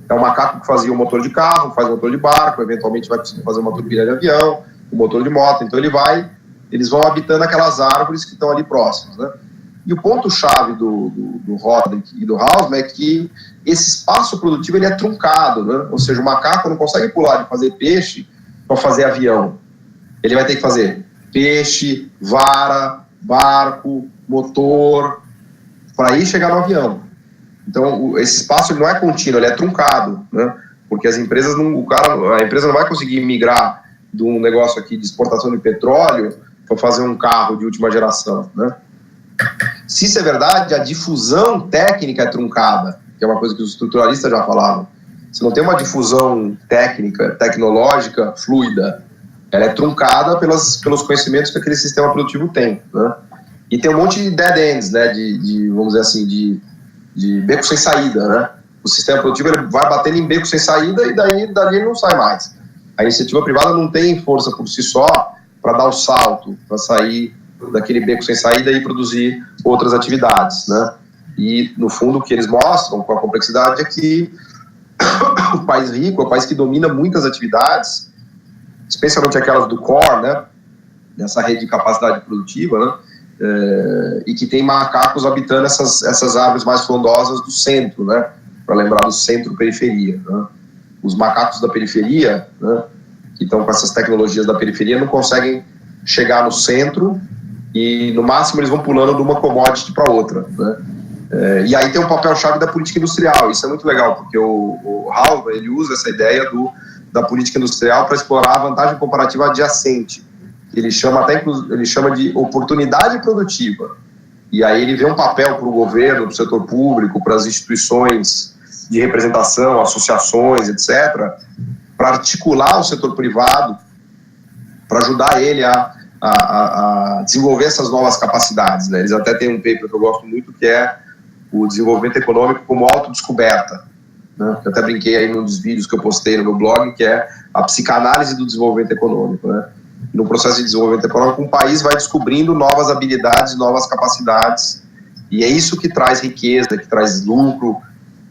é um macaco que fazia um motor de carro, faz motor de barco, eventualmente vai conseguir fazer uma turbina de avião, um motor de moto, então eles vão habitando aquelas árvores que estão ali próximas, né? E o ponto-chave do Roderick e do Hausmann é que esse espaço produtivo ele é truncado, né? Ou seja, o macaco não consegue pular de fazer peixe para fazer avião. Ele vai ter que fazer peixe, vara, barco, motor, para aí chegar no avião. Então, esse espaço ele não é contínuo, ele é truncado, né? Porque as empresas a empresa não vai conseguir migrar de um negócio aqui de exportação de petróleo para fazer um carro de última geração, né? Se isso é verdade, a difusão técnica é truncada, que é uma coisa que os estruturalistas já falavam. Você não tem uma difusão técnica, tecnológica, fluida. Ela é truncada pelos conhecimentos que aquele sistema produtivo tem, né? E tem um monte de dead ends, né? Vamos dizer assim, de beco sem saída, né? O sistema produtivo ele vai batendo em beco sem saída e dali ele não sai mais. A iniciativa privada não tem força por si só para dar o salto, para sair daquele beco sem saída e produzir outras atividades, né? E, no fundo, o que eles mostram com a complexidade é que o país rico é um país que domina muitas atividades, especialmente aquelas do core, né? Dessa rede de capacidade produtiva, né? E que tem macacos habitando essas árvores mais frondosas do centro, né? Para lembrar do centro-periferia, né? Os macacos da periferia, né? Que estão com essas tecnologias da periferia, não conseguem chegar no centro e, no máximo, eles vão pulando de uma commodity para outra, né? E aí tem um papel-chave da política industrial. Isso é muito legal, porque o Hausmann, ele usa essa ideia da política industrial para explorar a vantagem comparativa adjacente. Ele chama de oportunidade produtiva. E aí ele vê um papel para o governo, para o setor público, para as instituições de representação, associações, etc., para articular o setor privado, para ajudar ele a desenvolver essas novas capacidades, né? Eles até têm um paper que eu gosto muito, que é o desenvolvimento econômico como autodescoberta, né? Eu até brinquei aí num dos vídeos que eu postei no meu blog, que é a psicanálise do desenvolvimento econômico, né? No processo de desenvolvimento econômico, um país vai descobrindo novas habilidades, novas capacidades, e é isso que traz riqueza, que traz lucro,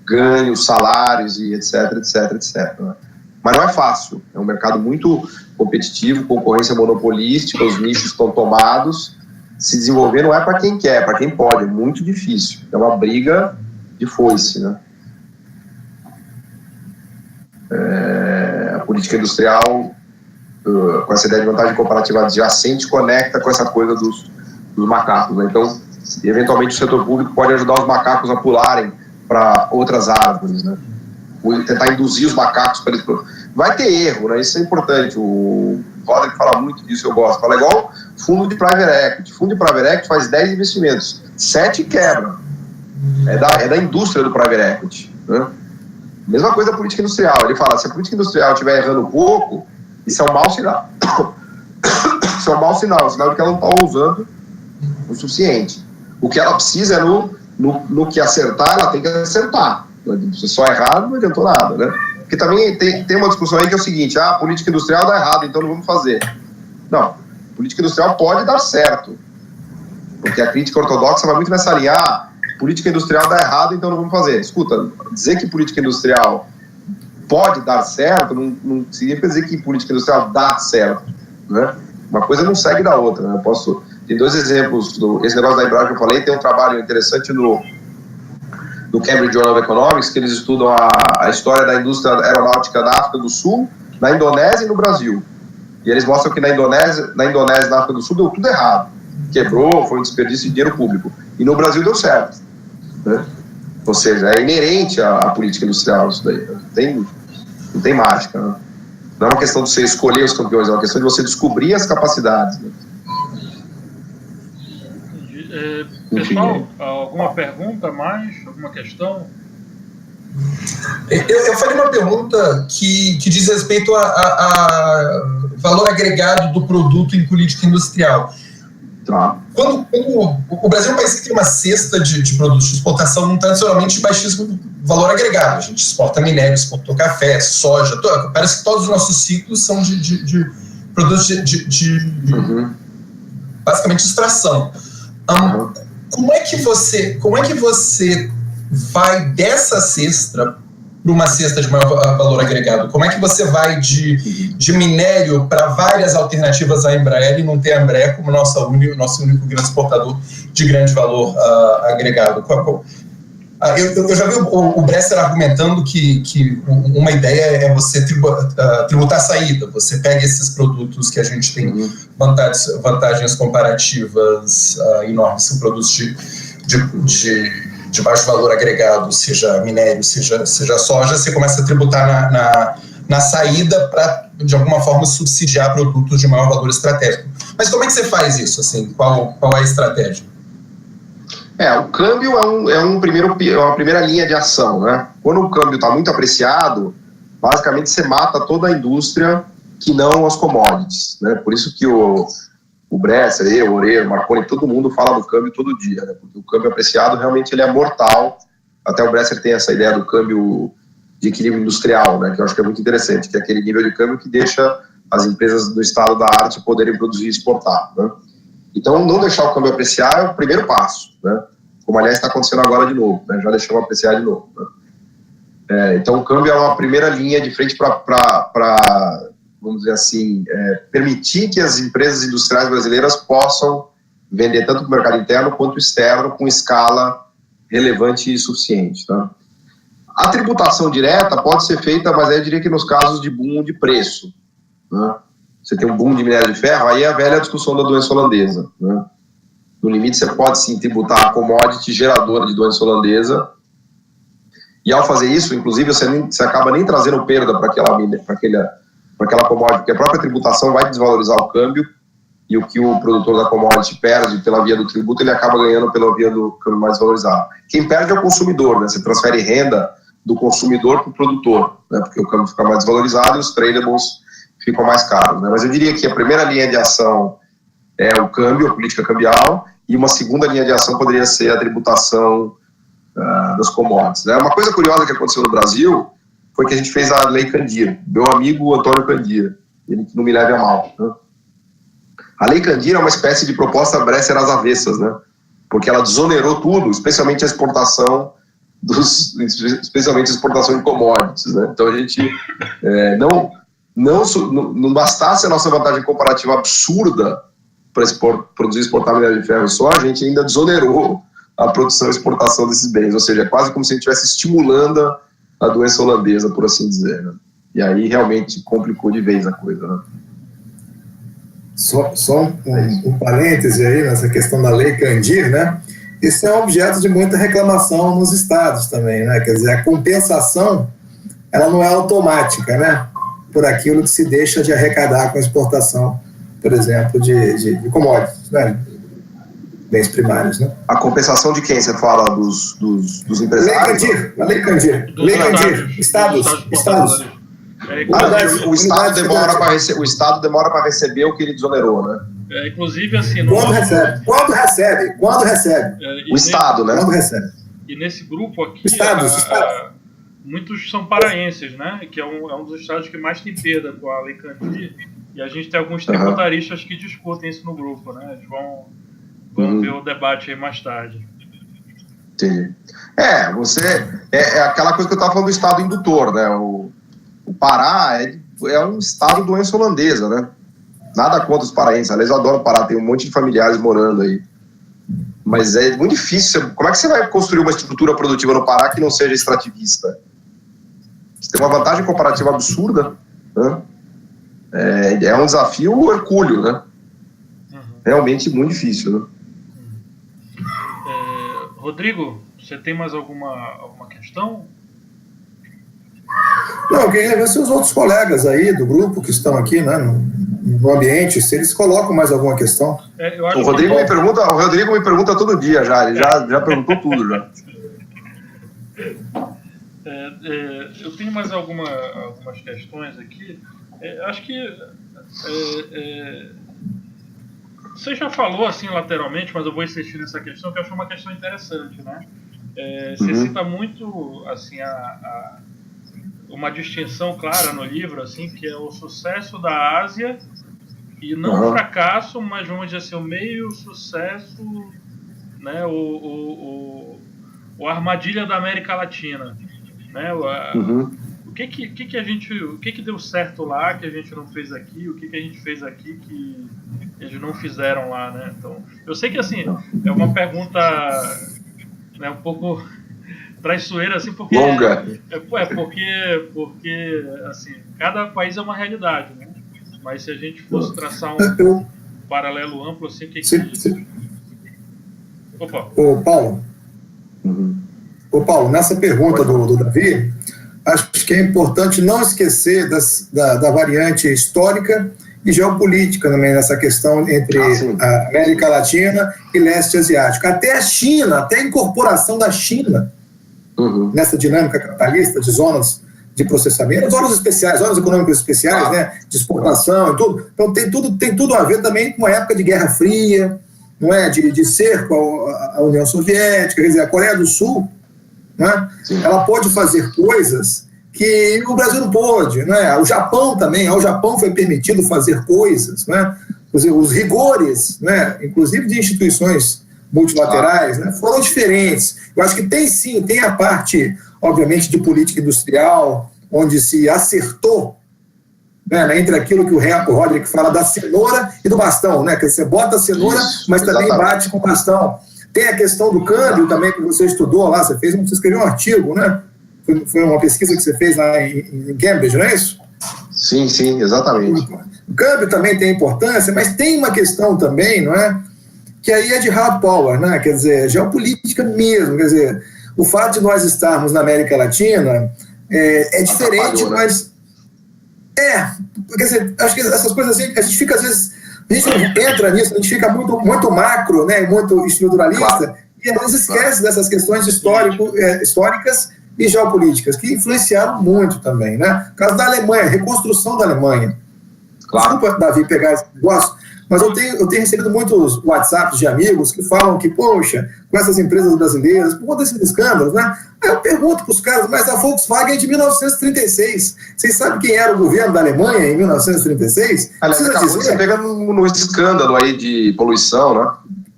ganhos, salários, e etc, etc, etc, né? Mas não é fácil, é um mercado muito competitivo, concorrência monopolística, os nichos estão tomados. Se desenvolver não é para quem quer, é para quem pode, é muito difícil, é uma briga de foice, né? A política industrial, com essa ideia de vantagem comparativa adjacente, conecta com essa coisa dos macacos, né? Então, eventualmente o setor público pode ajudar os macacos a pularem para outras árvores, né? Tentar induzir os macacos para eles... Vai ter erro, né? Isso é importante. O Roderick fala muito disso, eu gosto. Fala igual fundo de private equity. Fundo de private equity faz 10 investimentos, 7 quebra. É da indústria do private equity, né? Mesma coisa da política industrial. Ele fala, se a política industrial estiver errando pouco, isso é um mau sinal. Isso é um mau sinal, sinal de que ela não está usando o suficiente. O que ela precisa é no que acertar, ela tem que acertar. Se só errar, não adiantou nada, né? Porque também tem uma discussão aí que é o seguinte: a política industrial dá errado, então não vamos fazer. Não, a política industrial pode dar certo, porque a crítica ortodoxa vai muito nessa linha: política industrial dá errado, então não vamos fazer. Escuta, dizer que política industrial pode dar certo não significa dizer que política industrial dá certo, né? Uma coisa não segue da outra, né? Tem 2 exemplos, esse negócio da Embraer que eu falei, tem um trabalho interessante no Cambridge Journal of Economics, que eles estudam a história da indústria aeronáutica na África do Sul, na Indonésia e no Brasil. E eles mostram que na Indonésia e na África do Sul deu tudo errado. Quebrou, foi um desperdício de dinheiro público. E no Brasil deu certo, né? Ou seja, é inerente à política industrial isso daí. Não tem mágica, né? Não é uma questão de você escolher os campeões, é uma questão de você descobrir as capacidades, né? Pessoal, alguma pergunta mais? Alguma questão? Eu falei uma pergunta que diz respeito a valor agregado do produto em política industrial. Tá. Quando o Brasil é um país que tem uma cesta de produtos de exportação não tradicionalmente de baixíssimo valor agregado. A gente exporta minério, exportou café, soja, parece que todos os nossos ciclos são de produtos basicamente extração. Como é que você vai dessa cesta para uma cesta de maior valor agregado? Como é que você vai de minério para várias alternativas à Embraer e não ter a Embraer como nosso único grande exportador de grande valor agregado? Eu já vi o Bresser argumentando que uma ideia é você tributar a saída. Você pega esses produtos que a gente tem vantagens comparativas enormes, são produtos de baixo valor agregado, seja minério, seja soja, você começa a tributar na saída para, de alguma forma, subsidiar produtos de maior valor estratégico. Mas como é que você faz isso? Assim, qual é a estratégia? O câmbio é uma primeira linha de ação, né? Quando o câmbio está muito apreciado, basicamente você mata toda a indústria que não as commodities, né? Por isso que o Bresser, o Oreiro, o Marconi, todo mundo fala do câmbio todo dia, né? Porque o câmbio apreciado realmente ele é mortal. Até o Bresser tem essa ideia do câmbio de equilíbrio industrial, né? Que eu acho que é muito interessante, que é aquele nível de câmbio que deixa as empresas do estado da arte poderem produzir e exportar, né? Então, não deixar o câmbio apreciar é o primeiro passo, né? Como, aliás, está acontecendo agora de novo, né? Já deixamos apreciar de novo, né? Então, o câmbio é uma primeira linha de frente para vamos dizer assim, permitir que as empresas industriais brasileiras possam vender tanto para o mercado interno quanto externo com escala relevante e suficiente, tá? A tributação direta pode ser feita, mas eu diria que nos casos de boom de preço, né? Você tem um boom de minério de ferro, aí é a velha discussão da doença holandesa, né? No limite, você pode sim tributar a commodity geradora de doença holandesa, e ao fazer isso, inclusive, você acaba nem trazendo perda para aquela commodity, porque a própria tributação vai desvalorizar o câmbio, e o que o produtor da commodity perde pela via do tributo, ele acaba ganhando pela via do câmbio mais valorizado. Quem perde é o consumidor, né? Você transfere renda do consumidor para o produtor, né? Porque o câmbio fica mais desvalorizado e os tradables ficam mais caros, né? Mas eu diria que a primeira linha de ação é o câmbio, a política cambial, e uma segunda linha de ação poderia ser a tributação das commodities, né? Uma coisa curiosa que aconteceu no Brasil foi que a gente fez a Lei Candir, meu amigo Antônio Candir, ele que não me leve a mal, né? A Lei Candir é uma espécie de proposta Bresser às avessas, né? Porque ela desonerou tudo, especialmente a exportação de commodities, né? Então a gente não bastasse a nossa vantagem comparativa absurda para produzir e exportar minério de ferro e soja, a gente ainda desonerou a produção e exportação desses bens, ou seja, é quase como se a gente estivesse estimulando a doença holandesa, por assim dizer, né? E aí realmente complicou de vez a coisa, né? Só um parêntese aí nessa questão da Lei Candir, né? Isso é um objeto de muita reclamação nos estados também, né? Quer dizer, a compensação, ela não é automática, né? Por aquilo que se deixa de arrecadar com a exportação, por exemplo, de commodities, né? Bens primários, né? A compensação de quem você fala? Dos empresários? Lei Candir. Lei Candir. Estados. O Estado demora para receber o que ele desonerou, né? Inclusive, assim... Quando recebe? O Estado, né? Quando recebe. E nesse grupo aqui, Estados. muitos são paraenses, né? Que é um dos estados que mais tem perda com a Lei Candir. E a gente tem alguns tributaristas que discutem isso no grupo, né? Eles vão ver o debate aí mais tarde. Entendi. É aquela coisa que eu estava falando do estado indutor, né? O Pará é um estado doença holandesa, né? Nada contra os paraenses, aliás, eu adoro o Pará, tem um monte de familiares morando aí. Mas é muito difícil. Como é que você vai construir uma estrutura produtiva no Pará que não seja extrativista? Você tem uma vantagem comparativa absurda, né? É um desafio hercúleo, né? Realmente muito difícil, né? Rodrigo, você tem mais alguma questão? Não, eu queria ver se os outros colegas aí do grupo que estão aqui, né, no ambiente, se eles colocam mais alguma questão. O Rodrigo me pergunta todo dia já, ele já perguntou tudo já. Eu tenho mais algumas questões aqui. Acho que Você já falou assim lateralmente, mas eu vou insistir nessa questão, que eu acho uma questão interessante, né? Você cita muito assim uma distinção clara no livro, assim, que é o sucesso da Ásia e não o fracasso, mas vamos dizer assim, o meio sucesso, né? O armadilha da América Latina, né? O que deu certo lá que a gente não fez aqui, o que a gente fez aqui que eles não fizeram lá, né? Então, eu sei que assim é uma pergunta, né, um pouco traiçoeira, assim, porque longa. Porque assim, cada país é uma realidade, né? Mas se a gente fosse traçar um paralelo amplo, assim, Opa. Ô Paulo, nessa pergunta do Davi, acho que é importante não esquecer da variante histórica e geopolítica também nessa questão entre a América Latina e leste asiático. Até a China, até a incorporação da China nessa dinâmica capitalista de zonas de processamento, zonas especiais, zonas econômicas especiais, né, de exportação e tudo. Então tem tudo a ver também com uma época de Guerra Fria, não é, de cerco à União Soviética, quer dizer, a Coreia do Sul, né, ela pode fazer coisas que o Brasil não pôde, né? O Japão também, ao Japão foi permitido fazer coisas, né? Os rigores, né, inclusive de instituições multilaterais, né, foram diferentes. Eu acho que tem a parte, obviamente, de política industrial, onde se acertou, né, entre aquilo que o Roderick fala da cenoura e do bastão, né, que você bota a cenoura, mas também bate com o bastão. Tem a questão do câmbio também, que você estudou lá, você escreveu um artigo, né? Foi uma pesquisa que você fez lá em Cambridge, não é isso? Sim, exatamente. O câmbio também tem importância, mas tem uma questão também, não é? Que aí é de hard power, né? Quer dizer, geopolítica mesmo. Quer dizer, o fato de nós estarmos na América Latina é diferente, mas... quer dizer, acho que essas coisas assim, a gente fica às vezes... A gente não entra nisso, a gente fica muito macro, né? Muito estruturalista, e às vezes esquece dessas questões históricas e geopolíticas, que influenciaram muito também, né? O caso da Alemanha, reconstrução da Alemanha. Desculpa, Davi, pegar esse negócio, mas eu tenho recebido muitos WhatsApps de amigos que falam que, poxa, com essas empresas brasileiras, por conta desses escândalos, né? Aí eu pergunto para os caras, mas a Volkswagen é de 1936. Vocês sabem quem era o governo da Alemanha em 1936? Você pega no escândalo aí de poluição, né?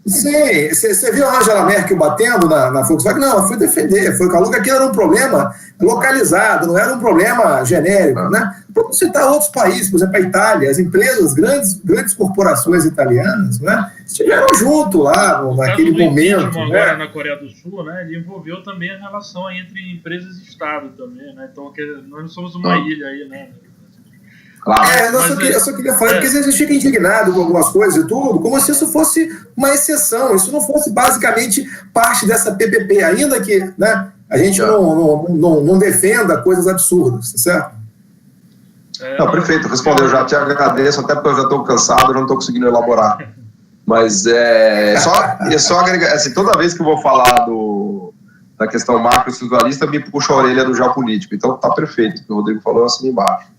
Sim, você viu a Angela Merkel batendo na Volkswagen? Não, ela foi defender, foi falou que aquilo era um problema localizado, não era um problema genérico, né? Para citar outros países, por exemplo, a Itália, as empresas, grandes corporações italianas, né, estiveram junto lá, naquele momento. Agora, né? na Coreia do Sul, né, ele envolveu também a relação entre empresas e Estado também, né? Então, nós não somos uma ilha aí, né? Eu só queria falar, porque às vezes a gente fica indignado com algumas coisas e tudo, como se isso fosse uma exceção, isso não fosse basicamente parte dessa PPP, ainda que, né, a gente não defenda coisas absurdas, tá certo? Perfeito, respondeu, já te agradeço, até porque eu já estou cansado, não estou conseguindo elaborar. Mas só agregar, assim, toda vez que eu vou falar da questão macroestruturalista, me puxa a orelha do geopolítico, então tá perfeito, o que o Rodrigo falou assim embaixo.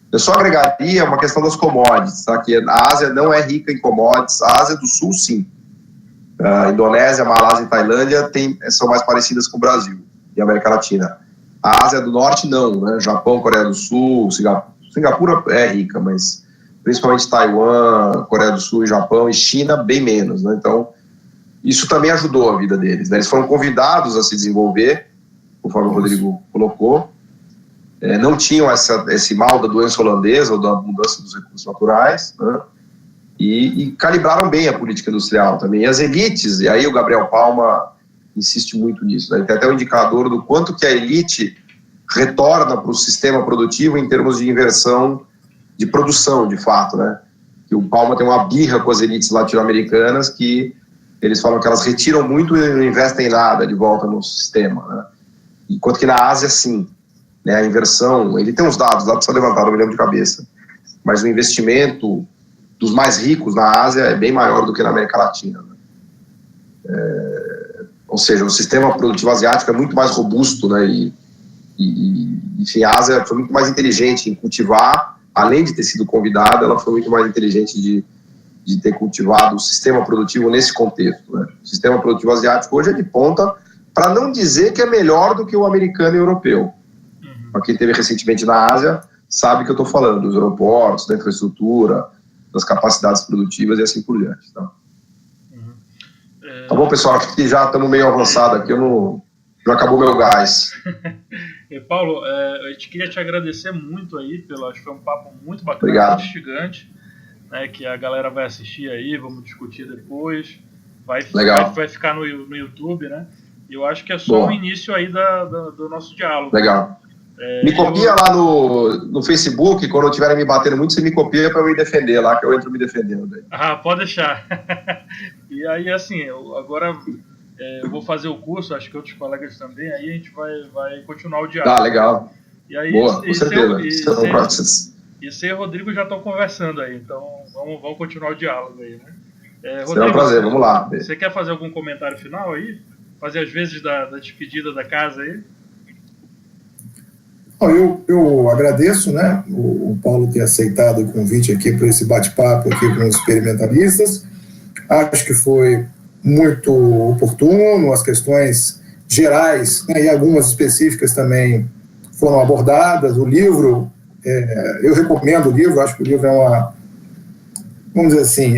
Eu só agregaria uma questão das commodities, tá? Que a Ásia não é rica em commodities, a Ásia do Sul, sim. A Indonésia, Malásia e Tailândia são mais parecidas com o Brasil e a América Latina. A Ásia do Norte, não, né? Japão, Coreia do Sul, Singapura é rica, mas principalmente Taiwan, Coreia do Sul e Japão, e China, bem menos, né? Então, isso também ajudou a vida deles, né? Eles foram convidados a se desenvolver, conforme o Rodrigo colocou. Não tinham esse mal da doença holandesa ou da mudança dos recursos naturais, né? E calibraram bem a política industrial também. E as elites, e aí o Gabriel Palma insiste muito nisso, né? Tem até o indicador do quanto que a elite retorna para o sistema produtivo em termos de inversão de produção, de fato, né? Que o Palma tem uma birra com as elites latino-americanas que eles falam que elas retiram muito e não investem nada de volta no sistema, né? Enquanto que na Ásia, sim. A inversão, ele tem uns dados, lá precisa levantar, não me lembro de cabeça, mas o investimento dos mais ricos na Ásia é bem maior do que na América Latina, né? Ou seja, o sistema produtivo asiático é muito mais robusto, né? Enfim, a Ásia foi muito mais inteligente em cultivar, além de ter sido convidada, ela foi muito mais inteligente de de ter cultivado o sistema produtivo nesse contexto, né? O sistema produtivo asiático hoje é de ponta, para não dizer que é melhor do que o americano e o europeu. Para quem esteve recentemente na Ásia, sabe que eu estou falando dos aeroportos, da infraestrutura, das capacidades produtivas e assim por diante. Tá, tá bom, pessoal? Acho que já estamos meio avançados aqui, já acabou meu gás. Paulo, a gente queria te agradecer muito aí, acho que foi um papo muito bacana, obrigado, muito instigante, né, que a galera vai assistir aí, vamos discutir depois, vai ficar no YouTube, né? E eu acho que é só o início aí do nosso diálogo. Legal. Me copia lá no Facebook, quando estiverem me batendo muito, você me copia para eu me defender lá, que eu entro me defendendo. Daí. Pode deixar. E aí, assim, agora eu vou fazer o curso, acho que outros colegas também, aí a gente vai continuar o diálogo. Tá, legal. E aí, boa, com certeza. E você e o Rodrigo já estão conversando aí, então vamos continuar o diálogo aí, né? Rodrigo, será um prazer, vamos lá. Você quer fazer algum comentário final aí? Fazer as vezes da despedida da casa aí? Eu agradeço, né, o Paulo ter aceitado o convite aqui para esse bate-papo aqui com os experimentalistas. Acho que foi muito oportuno, as questões gerais, né, e algumas específicas também foram abordadas. O livro, eu recomendo o livro, acho que o livro é vamos dizer assim,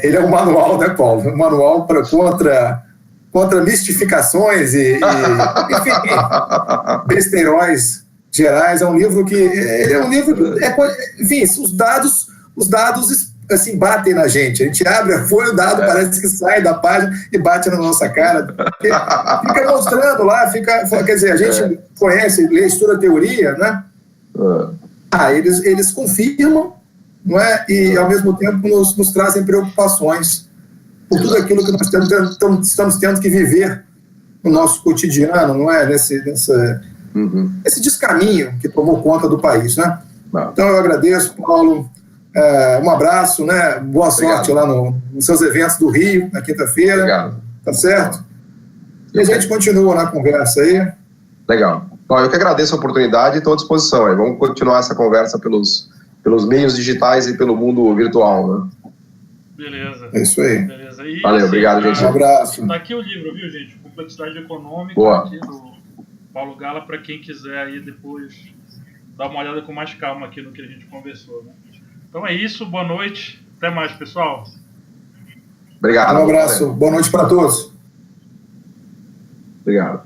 ele é um manual, né, Paulo? Um manual contra mistificações e enfim, besteirões gerais. É um livro que enfim, os dados assim batem na gente. A gente abre a folha, o dado parece que sai da página e bate na nossa cara. Fica mostrando lá, quer dizer, a gente conhece, lê, estuda teoria, né? Eles confirmam, não é? E ao mesmo tempo nos trazem preocupações por tudo aquilo que nós estamos tendo que viver no nosso cotidiano, não é? Nesse descaminho que tomou conta do país, né? Então eu agradeço, Paulo, um abraço, né? Boa sorte lá nos seus eventos do Rio, na quinta-feira, tá certo? E a gente continua na conversa aí. Legal. Bom, eu que agradeço a oportunidade e estou à disposição aí. Vamos continuar essa conversa pelos meios digitais e pelo mundo virtual, né? Beleza. É isso aí. Beleza. E, valeu, obrigado, gente. Um abraço. Tá aqui o livro, viu, gente? Complexidade Econômica, boa, aqui do Paulo Gala, para quem quiser aí depois dar uma olhada com mais calma aqui no que a gente conversou, né? Então é isso, boa noite. Até mais, pessoal. Obrigado. Um abraço, boa noite para todos. Obrigado.